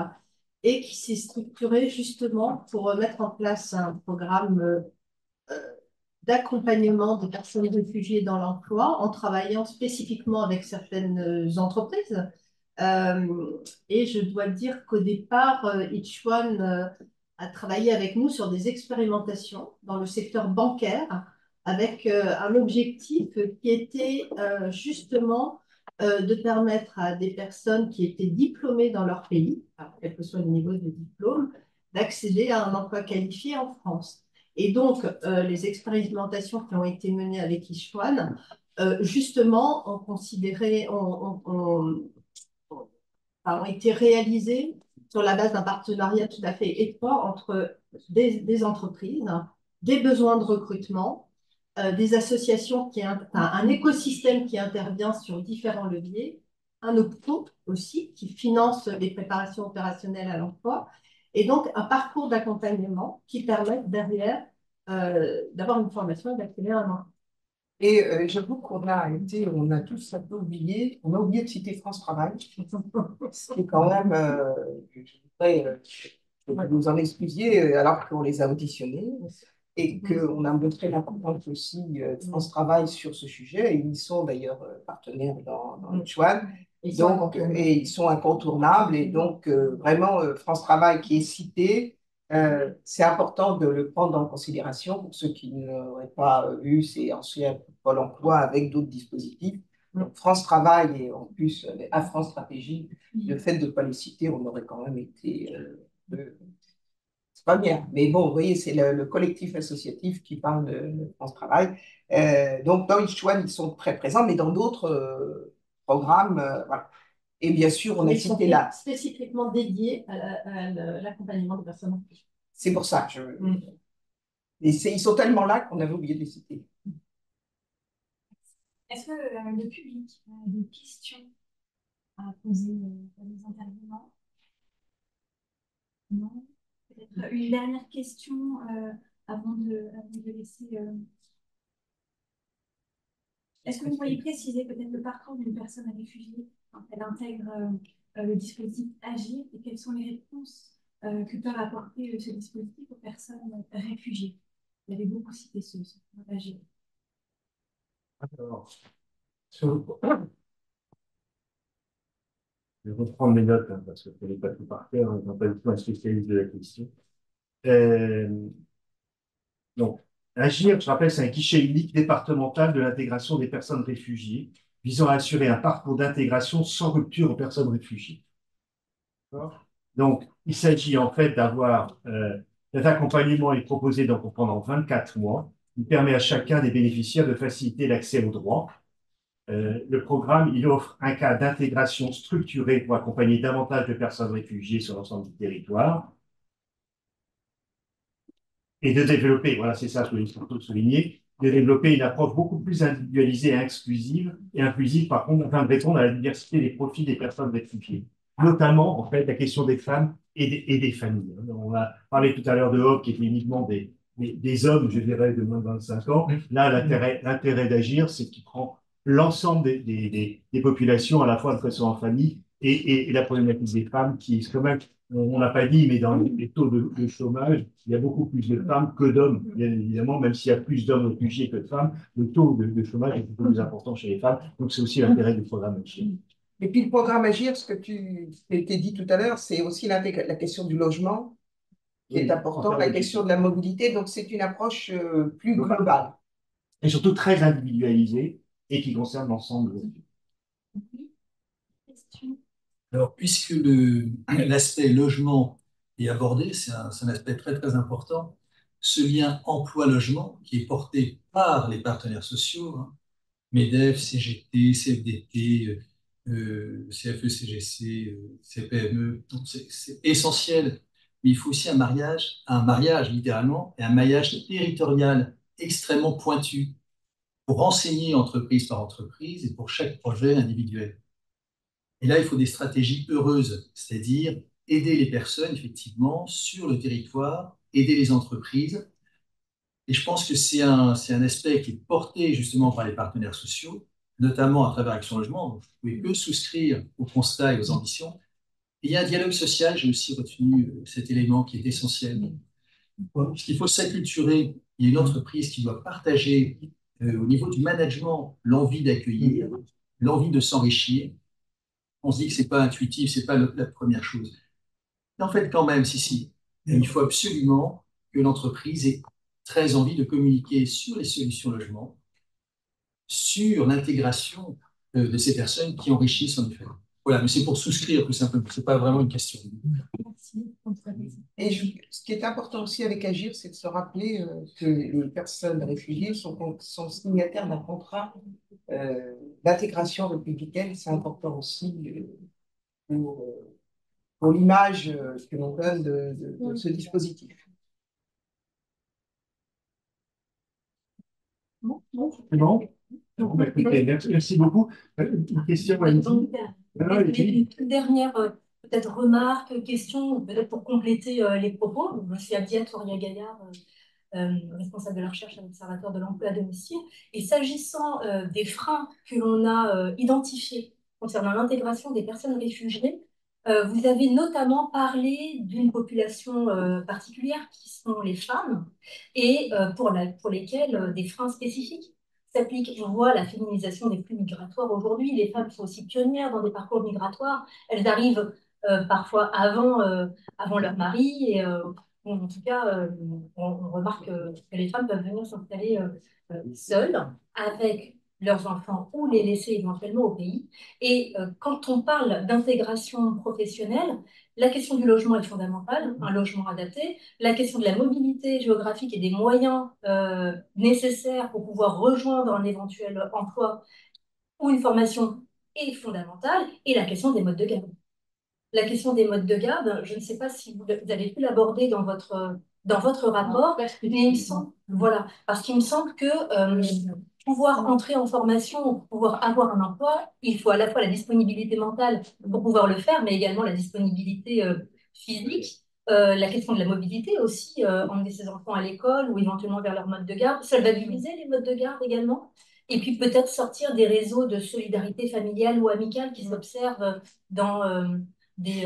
et qui s'est structuré justement pour mettre en place un programme d'accompagnement des personnes réfugiées dans l'emploi en travaillant spécifiquement avec certaines entreprises. Et je dois dire qu'au départ, Each One a travaillé avec nous sur des expérimentations dans le secteur bancaire avec un objectif qui était justement de permettre à des personnes qui étaient diplômées dans leur pays, alors, quel que soit le niveau de diplôme, d'accéder à un emploi qualifié en France. Et donc, les expérimentations qui ont été menées avec Ichwan, justement, ont été réalisées sur la base d'un partenariat tout à fait étroit entre des entreprises, des besoins de recrutement, des associations un écosystème qui intervient sur différents leviers, un OPCO aussi qui finance les préparations opérationnelles à l'emploi, et donc un parcours d'accompagnement qui permet derrière d'avoir une formation et d'accéder à un emploi. Et j'avoue on a tous un peu oublié, on a oublié de citer France Travail, c'est quand même, je voudrais que vous nous en excusiez alors qu'on les a auditionnés et qu'on a montré l'importance aussi de France Travail sur ce sujet. Et ils sont d'ailleurs partenaires dans le Chouan. Donc, et ils sont incontournables. Et donc, vraiment, France Travail qui est cité, c'est important de le prendre en considération pour ceux qui n'auraient pas eu ces anciens Pôle emploi avec d'autres dispositifs. Donc, France Travail et en plus à France Stratégie, le fait de ne pas les citer, on aurait quand même été. C'est pas bien. Mais bon, vous voyez, c'est le collectif associatif qui parle de France Travail. Donc, dans Ichwan, ils sont très présents, mais dans d'autres programmes, voilà. Et bien sûr, on a cité là. Spécifiquement dédiés à l'accompagnement des personnes en prison. C'est pour ça. Et ils sont tellement là qu'on avait oublié de les citer. Est-ce que le public a des questions à poser à des intervenants? Non? Peut-être une dernière question avant de laisser. Est-ce que vous pourriez préciser peut-être le parcours d'une personne réfugiée quand elle intègre le dispositif Agir et quelles sont les réponses que peut apporter ce dispositif aux personnes réfugiées? Vous avez beaucoup cité ce Agir. Alors, je vais reprendre mes notes parce que je ne connais pas tout par cœur, je ne suis pas du tout un spécialiste de la question. Donc, Agir, je rappelle, c'est un guichet unique départemental de l'intégration des personnes réfugiées, visant à assurer un parcours d'intégration sans rupture aux personnes réfugiées. Donc, il s'agit en fait cet accompagnement est proposé donc pendant 24 mois. Il permet à chacun des bénéficiaires de faciliter l'accès aux droits. Le programme, il offre un cas d'intégration structuré pour accompagner davantage de personnes réfugiées sur l'ensemble du territoire et de développer, voilà, c'est ça que je voulais surtout souligner, de développer une approche beaucoup plus individualisée et inclusive, par contre, afin de répondre à la diversité des profils des personnes réfugiées. Notamment, en fait, la question des femmes et des familles. On a parlé tout à l'heure de HOP, qui était uniquement des hommes, je dirais, de moins de 25 ans. Là, l'intérêt d'Agir, c'est qu'il prend l'ensemble des populations, à la fois de façon en famille, et la problématique des femmes, qui est quand même, on n'a pas dit, mais dans les taux de chômage, il y a beaucoup plus de femmes que d'hommes, bien évidemment, même s'il y a plus d'hommes réfugiés que de femmes, le taux de chômage est beaucoup plus important chez les femmes, donc c'est aussi l'intérêt du programme Agir. Et puis le programme Agir, ce que tu t'es dit tout à l'heure, c'est aussi la question du logement qui est importante, la question de la mobilité, donc c'est une approche plus globale. Et surtout très individualisée et qui concerne l'ensemble. Alors, puisque l'aspect logement est abordé, c'est un aspect très très important, ce lien emploi-logement qui est porté par les partenaires sociaux, MEDEF, CGT, CFDT, CFE-CGC, CPME, c'est essentiel. Mais il faut aussi un mariage littéralement, et un maillage territorial extrêmement pointu pour renseigner entreprise par entreprise et pour chaque projet individuel. Et là, il faut des stratégies heureuses, c'est-à-dire aider les personnes, effectivement, sur le territoire, aider les entreprises. Et je pense que c'est un aspect qui est porté justement par les partenaires sociaux, notamment à travers Action Logement. Donc, je ne pouvais que souscrire au constat et aux ambitions. Et il y a un dialogue social, j'ai aussi retenu cet élément qui est essentiel. Parce qu'il faut s'acculturer. Il y a une entreprise qui doit partager au niveau du management l'envie d'accueillir, l'envie de s'enrichir. On se dit que ce n'est pas intuitif, ce n'est pas la première chose. Mais en fait, quand même, si, il faut absolument que l'entreprise ait très envie de communiquer sur les solutions logement, sur l'intégration de ces personnes qui enrichissent en effet. Voilà, mais c'est pour souscrire tout simplement, c'est pas vraiment une question. Merci. Et ce qui est important aussi avec Agir, c'est de se rappeler que les personnes réfugiées sont signataires d'un contrat d'intégration républicaine. C'est important aussi pour, pour l'image que l'on donne de ce dispositif. C'est bon? Bon, bah, écoutez, merci beaucoup. Une question, Wendy? Une toute dernière peut-être remarque, question, peut-être pour compléter les propos. Je suis Abdia Touria-Gaillard, responsable de la recherche à l'Observatoire de l'emploi à domicile. Et s'agissant des freins que l'on a identifiés concernant l'intégration des personnes réfugiées, vous avez notamment parlé d'une population particulière qui sont les femmes et pour lesquelles des freins spécifiques s'appliquent. On voit la féminisation des flux migratoires aujourd'hui. Les femmes sont aussi pionnières dans des parcours migratoires. Elles arrivent parfois avant leur mari et bon, en tout cas, on remarque que les femmes peuvent venir s'installer seules avec leurs enfants ou les laisser éventuellement au pays. Et quand on parle d'intégration professionnelle, la question du logement est fondamentale, un logement adapté. La question de la mobilité géographique et des moyens nécessaires pour pouvoir rejoindre un éventuel emploi ou une formation est fondamentale. Et la question des modes de garde. La question des modes de garde, je ne sais pas si vous avez pu l'aborder dans votre rapport, mais il me semble, voilà, parce qu'il me semble que pouvoir entrer en formation, pouvoir avoir un emploi, il faut à la fois la disponibilité mentale pour pouvoir le faire, mais également la disponibilité physique. La question de la mobilité aussi, emmener ses enfants à l'école ou éventuellement vers leur mode de garde, solvabiliser les modes de garde également, et puis peut-être sortir des réseaux de solidarité familiale ou amicale qui s'observent dans, des,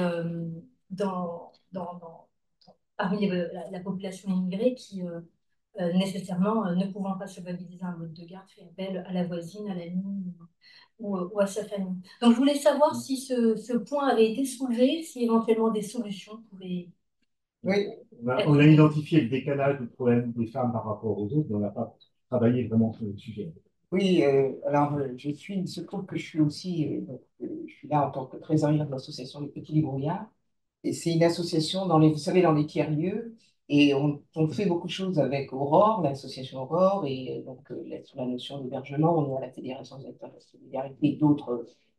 parmi la population immigrée qui, nécessairement, ne pouvant pas solvabiliser un mode de garde, fait appel à la voisine, à l'amie ou à sa famille. Donc, je voulais savoir si ce point avait été soulevé, si éventuellement des solutions pouvaient... Oui, On a identifié le décalage du problème des femmes par rapport aux autres, mais on n'a pas travaillé vraiment sur le sujet. oui, alors il se trouve que je suis aussi, je suis là en tant que trésorière de l'association Les Petits Débrouillards. Et c'est une association vous savez, dans les tiers-lieux. Et on fait beaucoup de choses avec Aurore, l'association Aurore, et donc sur la notion d'hébergement, on est à la Fédération des acteurs de la solidarité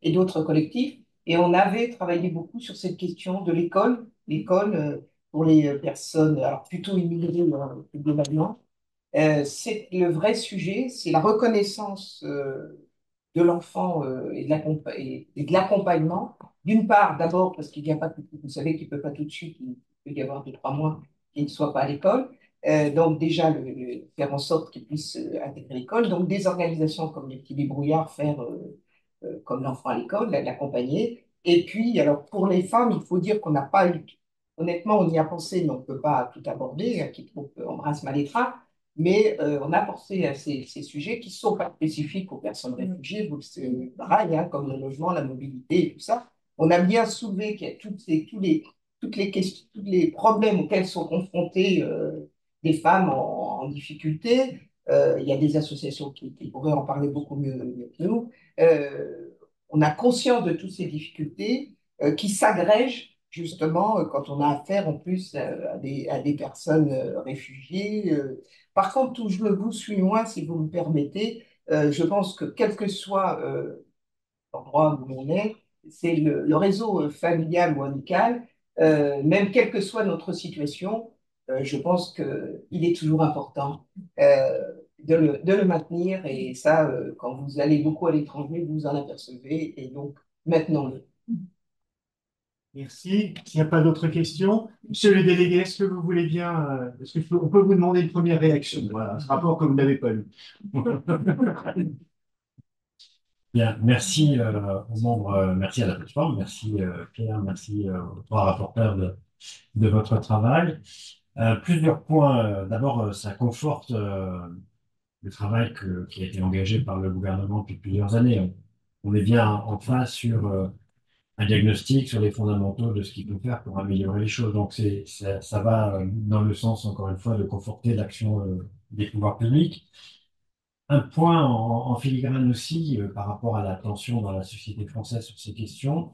et d'autres collectifs. Et on avait travaillé beaucoup sur cette question de l'école pour les personnes, alors plutôt immigrées plus globalement. C'est le vrai sujet, c'est la reconnaissance de l'enfant et de l'accompagnement. D'une part, d'abord, parce qu'il n'y a pas, vous savez qu'il ne peut pas tout de suite, il peut y avoir 2, 3 mois qu'il ne soit pas à l'école. Donc déjà, faire en sorte qu'il puisse intégrer l'école. Donc des organisations comme les petits débrouillards, faire comme l'enfant à l'école, l'accompagner. Et puis, alors pour les femmes, il faut dire qu'on n'a pas eu, honnêtement, on y a pensé, mais on ne peut pas tout aborder, qui trouve embrasse mal les trains. Mais on a pensé à ces sujets qui ne sont pas spécifiques aux personnes réfugiées, c'est pareil, hein, comme le logement, la mobilité et tout ça. On a bien soulevé qu'il y a toutes les questions, tous les problèmes auxquels sont confrontées des femmes en difficulté. Il y a des associations qui pourraient en parler beaucoup mieux que nous. On a conscience de toutes ces difficultés qui s'agrègent justement quand on a affaire en plus à des personnes réfugiées. Par contre, où je vous suis moi, si vous me permettez, je pense que quel que soit l'endroit où on est, c'est le réseau familial ou amical, même quelle que soit notre situation, je pense qu'il est toujours important de le maintenir. Et ça, quand vous allez beaucoup à l'étranger, vous en apercevez. Et donc, maintenons-le. Merci. S'il n'y a pas d'autres questions, monsieur le délégué, est-ce que vous voulez bien, on peut vous demander une première réaction? Voilà, ce rapport que vous n'avez pas lu. Bien, merci aux membres, merci à la plateforme, merci Pierre, merci aux 3 rapporteurs de votre travail. Plusieurs points. D'abord, ça conforte le travail qui a été engagé par le gouvernement depuis plusieurs années. On est bien en phase sur un diagnostic sur les fondamentaux de ce qu'il faut faire pour améliorer les choses. Donc, ça va dans le sens, encore une fois, de conforter l'action des pouvoirs publics. Un point en filigrane aussi par rapport à la tension dans la société française sur ces questions,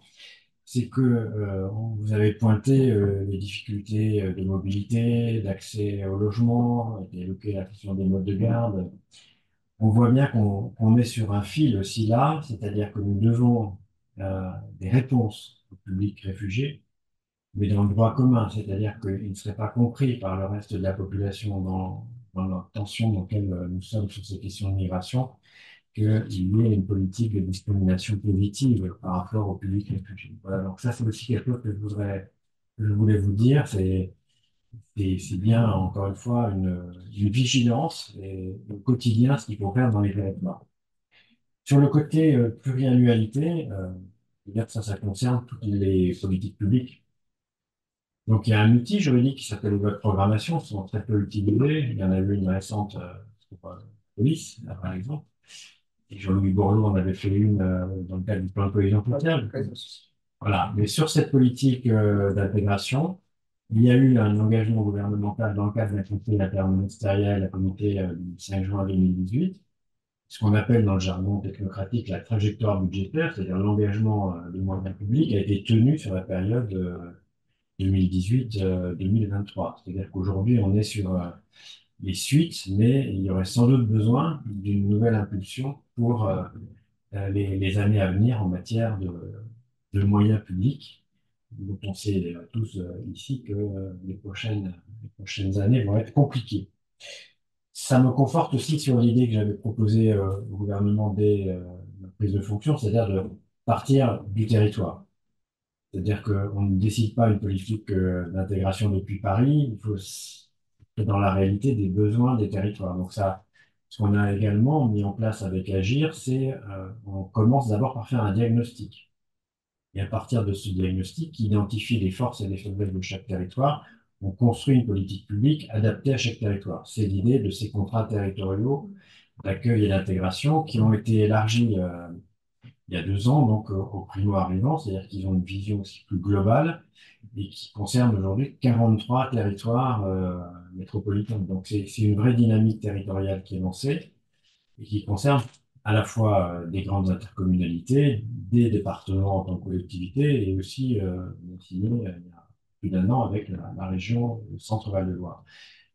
c'est que vous avez pointé les difficultés de mobilité, d'accès au logement, et évoqué la question des modes de garde. On voit bien qu'on est sur un fil aussi là, c'est-à-dire que nous devons des réponses au public réfugié, mais dans le droit commun, c'est-à-dire qu'il ne serait pas compris par le reste de la population dans la tension dans laquelle nous sommes sur ces questions de migration, qu'il y ait une politique de discrimination positive par rapport au public réfugié. Voilà, donc ça c'est aussi quelque chose que je voulais vous dire, c'est bien, encore une fois, une vigilance et, au quotidien, ce qu'il faut faire dans les territoires. Sur le côté pluriannualité, je veux dire que ça concerne toutes les politiques publiques. Donc, il y a un outil juridique qui s'appelle les lois de programmation, qui sont très peu utilisées. Il y en a eu une récente pour la police, là, par exemple. Et Jean-Louis Borloo en avait fait une dans le cadre du plan de cohésion sociale. Voilà. Mais sur cette politique d'intégration, il y a eu un engagement gouvernemental dans le cadre d'un conseil interministériel, à comité du 5 juin 2018, ce qu'on appelle dans le jargon technocratique la trajectoire budgétaire, c'est-à-dire l'engagement de moyens publics a été tenu sur la période 2018-2023. C'est-à-dire qu'aujourd'hui, on est sur les suites, mais il y aurait sans doute besoin d'une nouvelle impulsion pour les années à venir en matière de moyens publics. Donc on sait tous ici que les prochaines années vont être compliquées. Ça me conforte aussi sur l'idée que j'avais proposée au gouvernement dès la prise de fonction, c'est-à-dire de partir du territoire. C'est-à-dire qu'on ne décide pas une politique d'intégration depuis Paris, il faut que dans la réalité des besoins des territoires. Donc ça, ce qu'on a également mis en place avec Agir, c'est on commence d'abord par faire un diagnostic. Et à partir de ce diagnostic, qui identifie les forces et les faiblesses de chaque territoire, on construit une politique publique adaptée à chaque territoire. C'est l'idée de ces contrats territoriaux d'accueil et d'intégration qui ont été élargis il y a 2 ans, donc aux primo-arrivants, c'est-à-dire qu'ils ont une vision aussi plus globale et qui concerne aujourd'hui 43 territoires métropolitains. Donc c'est une vraie dynamique territoriale qui est lancée et qui concerne à la fois des grandes intercommunalités, des départements en tant que collectivité et aussi, signé il y a plus d'1 an avec la région Centre-Val de Loire.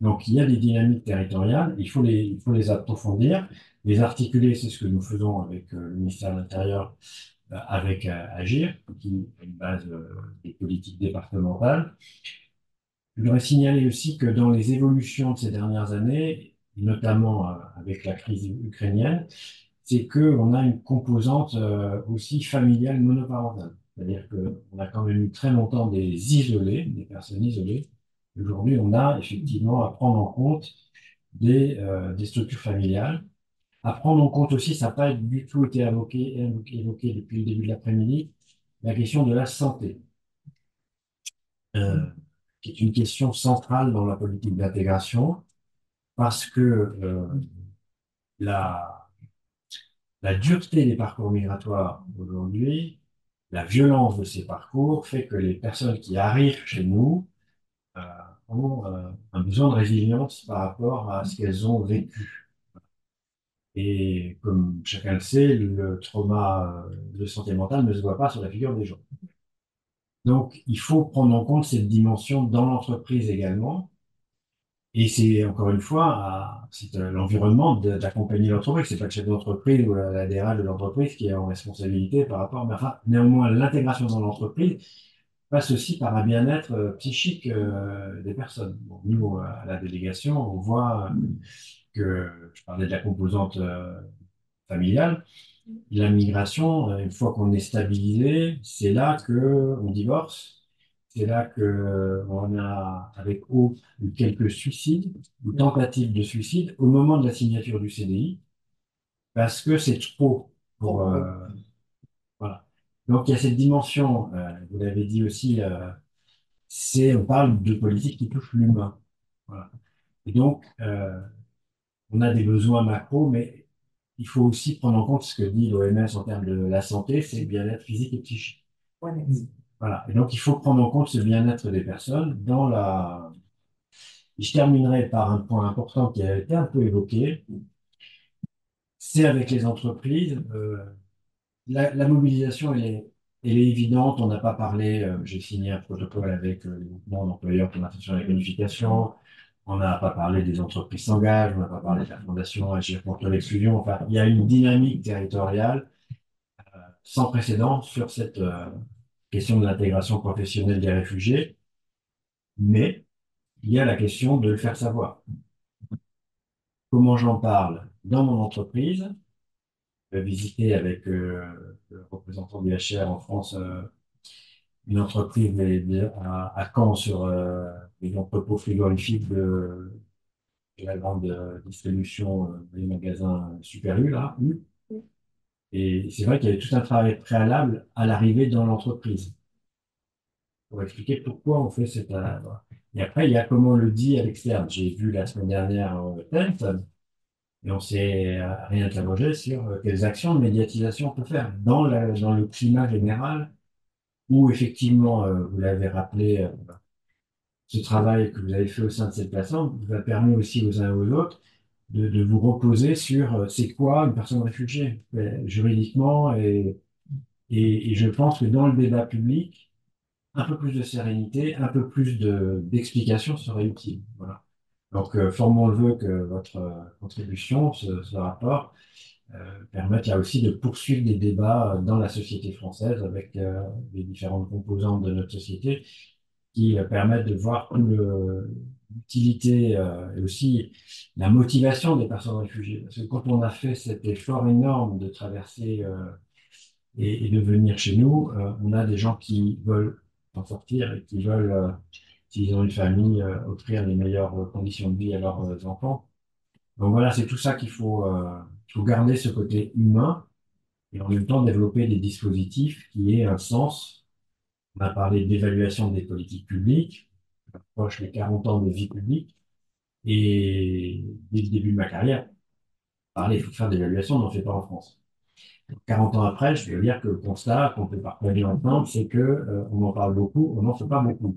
Donc, il y a des dynamiques territoriales, il faut les approfondir, les articuler, c'est ce que nous faisons avec le ministère de l'Intérieur, avec Agir, qui est une base des politiques départementales. Je voudrais signaler aussi que dans les évolutions de ces dernières années, notamment avec la crise ukrainienne, c'est qu'on a une composante aussi familiale monoparentale. C'est-à-dire qu'on a quand même eu très longtemps des isolés, des personnes isolées. Aujourd'hui, on a effectivement à prendre en compte des structures familiales. À prendre en compte aussi, ça n'a pas du tout été évoqué depuis le début de l'après-midi, la question de la santé, euh, qui est une question centrale dans la politique d'intégration, parce que la, la dureté des parcours migratoires aujourd'hui, la violence de ces parcours fait que les personnes qui arrivent chez nous euh, ont un besoin de résilience par rapport à ce qu'elles ont vécu. Et comme chacun le sait, le trauma de santé mentale ne se voit pas sur la figure des gens. Donc, il faut prendre en compte cette dimension dans l'entreprise également. Et c'est encore une fois, c'est l'environnement d'accompagner l'entreprise. C'est pas le chef d'entreprise ou la DRH de l'entreprise qui est en responsabilité par rapport, mais enfin, néanmoins, l'intégration dans l'entreprise passe aussi par un bien-être psychique des personnes. Bon, nous, à la délégation, on voit que, je parlais de la composante familiale, la migration, une fois qu'on est stabilisé, c'est là que on divorce. C'est là que on a, avec Hope, eu quelques suicides ou tentatives de suicide au moment de la signature du CDI, parce que c'est trop pour, voilà. Donc il y a cette dimension, vous l'avez dit aussi, on parle de politique qui touche l'humain. Voilà. Et donc, on a des besoins macro, mais il faut aussi prendre en compte ce que dit l'OMS en termes de la santé, c'est le bien-être physique et psychique. Ouais. Voilà. Et donc, il faut prendre en compte ce bien-être des personnes dans la... Je terminerai par un point important qui a été un peu évoqué, c'est avec les entreprises. La mobilisation, elle est évidente. On n'a pas parlé, j'ai signé un protocole avec le mouvement d'employeurs pour l'insertion et la qualification. On n'a pas parlé des entreprises s'engagent, on n'a pas parlé de la fondation Agir contre l'exclusion. Enfin, il y a une dynamique territoriale sans précédent sur cette question de l'intégration professionnelle des réfugiés, mais il y a la question de le faire savoir. Comment j'en parle dans mon entreprise? Visiter avec le représentant du HR en France une entreprise à Caen sur les entrepôts frigorifiques de la grande distribution des magasins Super U, là. U. Et c'est vrai qu'il y avait tout un travail préalable à l'arrivée dans l'entreprise pour expliquer pourquoi on fait cette. Voilà. Et après, il y a comment on le dit à l'externe. J'ai vu la semaine dernière TENT et on s'est réinterrogé sur quelles actions de médiatisation on peut faire dans le climat général où effectivement, vous l'avez rappelé, ce travail que vous avez fait au sein de cette plateforme vous a permis aussi aux uns et aux autres de vous reposer sur c'est quoi une personne réfugiée juridiquement et je pense que dans le débat public, un peu plus de sérénité, un peu plus d'explication serait utile. Voilà. Donc, formons le vœu que votre contribution, ce rapport, permette là aussi de poursuivre des débats dans la société française avec les différentes composantes de notre société qui permettent de voir l'utilité et aussi la motivation des personnes réfugiées. Parce que quand on a fait cet effort énorme de traverser et de venir chez nous, on a des gens qui veulent en sortir et qui veulent, s'ils ont une famille, offrir les meilleures conditions de vie à leurs enfants. Donc voilà, c'est tout ça qu'il faut garder ce côté humain et en même temps développer des dispositifs qui aient un sens. On a parlé d'évaluation des politiques publiques, proche des 40 ans de vie publique, et dès le début de ma carrière, parler, il faut faire d'évaluation, on n'en fait pas en France. 40 ans après, je veux dire que le constat qu'on peut partager ensemble, c'est que on en parle beaucoup, on n'en fait pas beaucoup.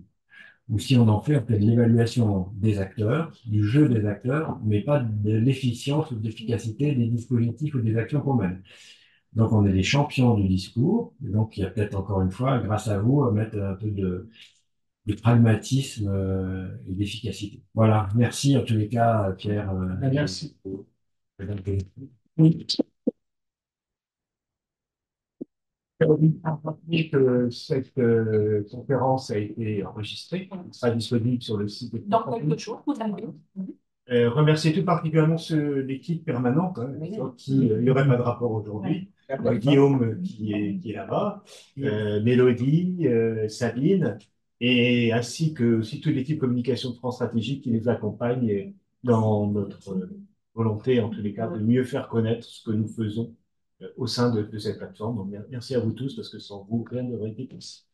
Ou si on fait de l'évaluation des acteurs, du jeu des acteurs, mais pas de l'efficience ou de l'efficacité des dispositifs ou des actions qu'on mène. Donc, on est des champions du discours. Et donc, il y a peut-être encore une fois, grâce à vous, à mettre un peu de pragmatisme et d'efficacité. Voilà. Merci en tous les cas, Pierre. Merci. Caroline a rappelé que cette conférence a été enregistrée, sera disponible sur le site. Dans quelques jours, vous avez. Remercier tout particulièrement l'équipe permanente, hein, sans qui il n'y aurait pas de rapport aujourd'hui. Guillaume qui est là-bas, Mélodie, Sabine, et ainsi que aussi toute l'équipe communication de France Stratégique qui les accompagne dans notre volonté, en tous les cas, de mieux faire connaître ce que nous faisons au sein de cette plateforme. Donc, merci à vous tous, parce que sans vous, rien n'aurait été possible.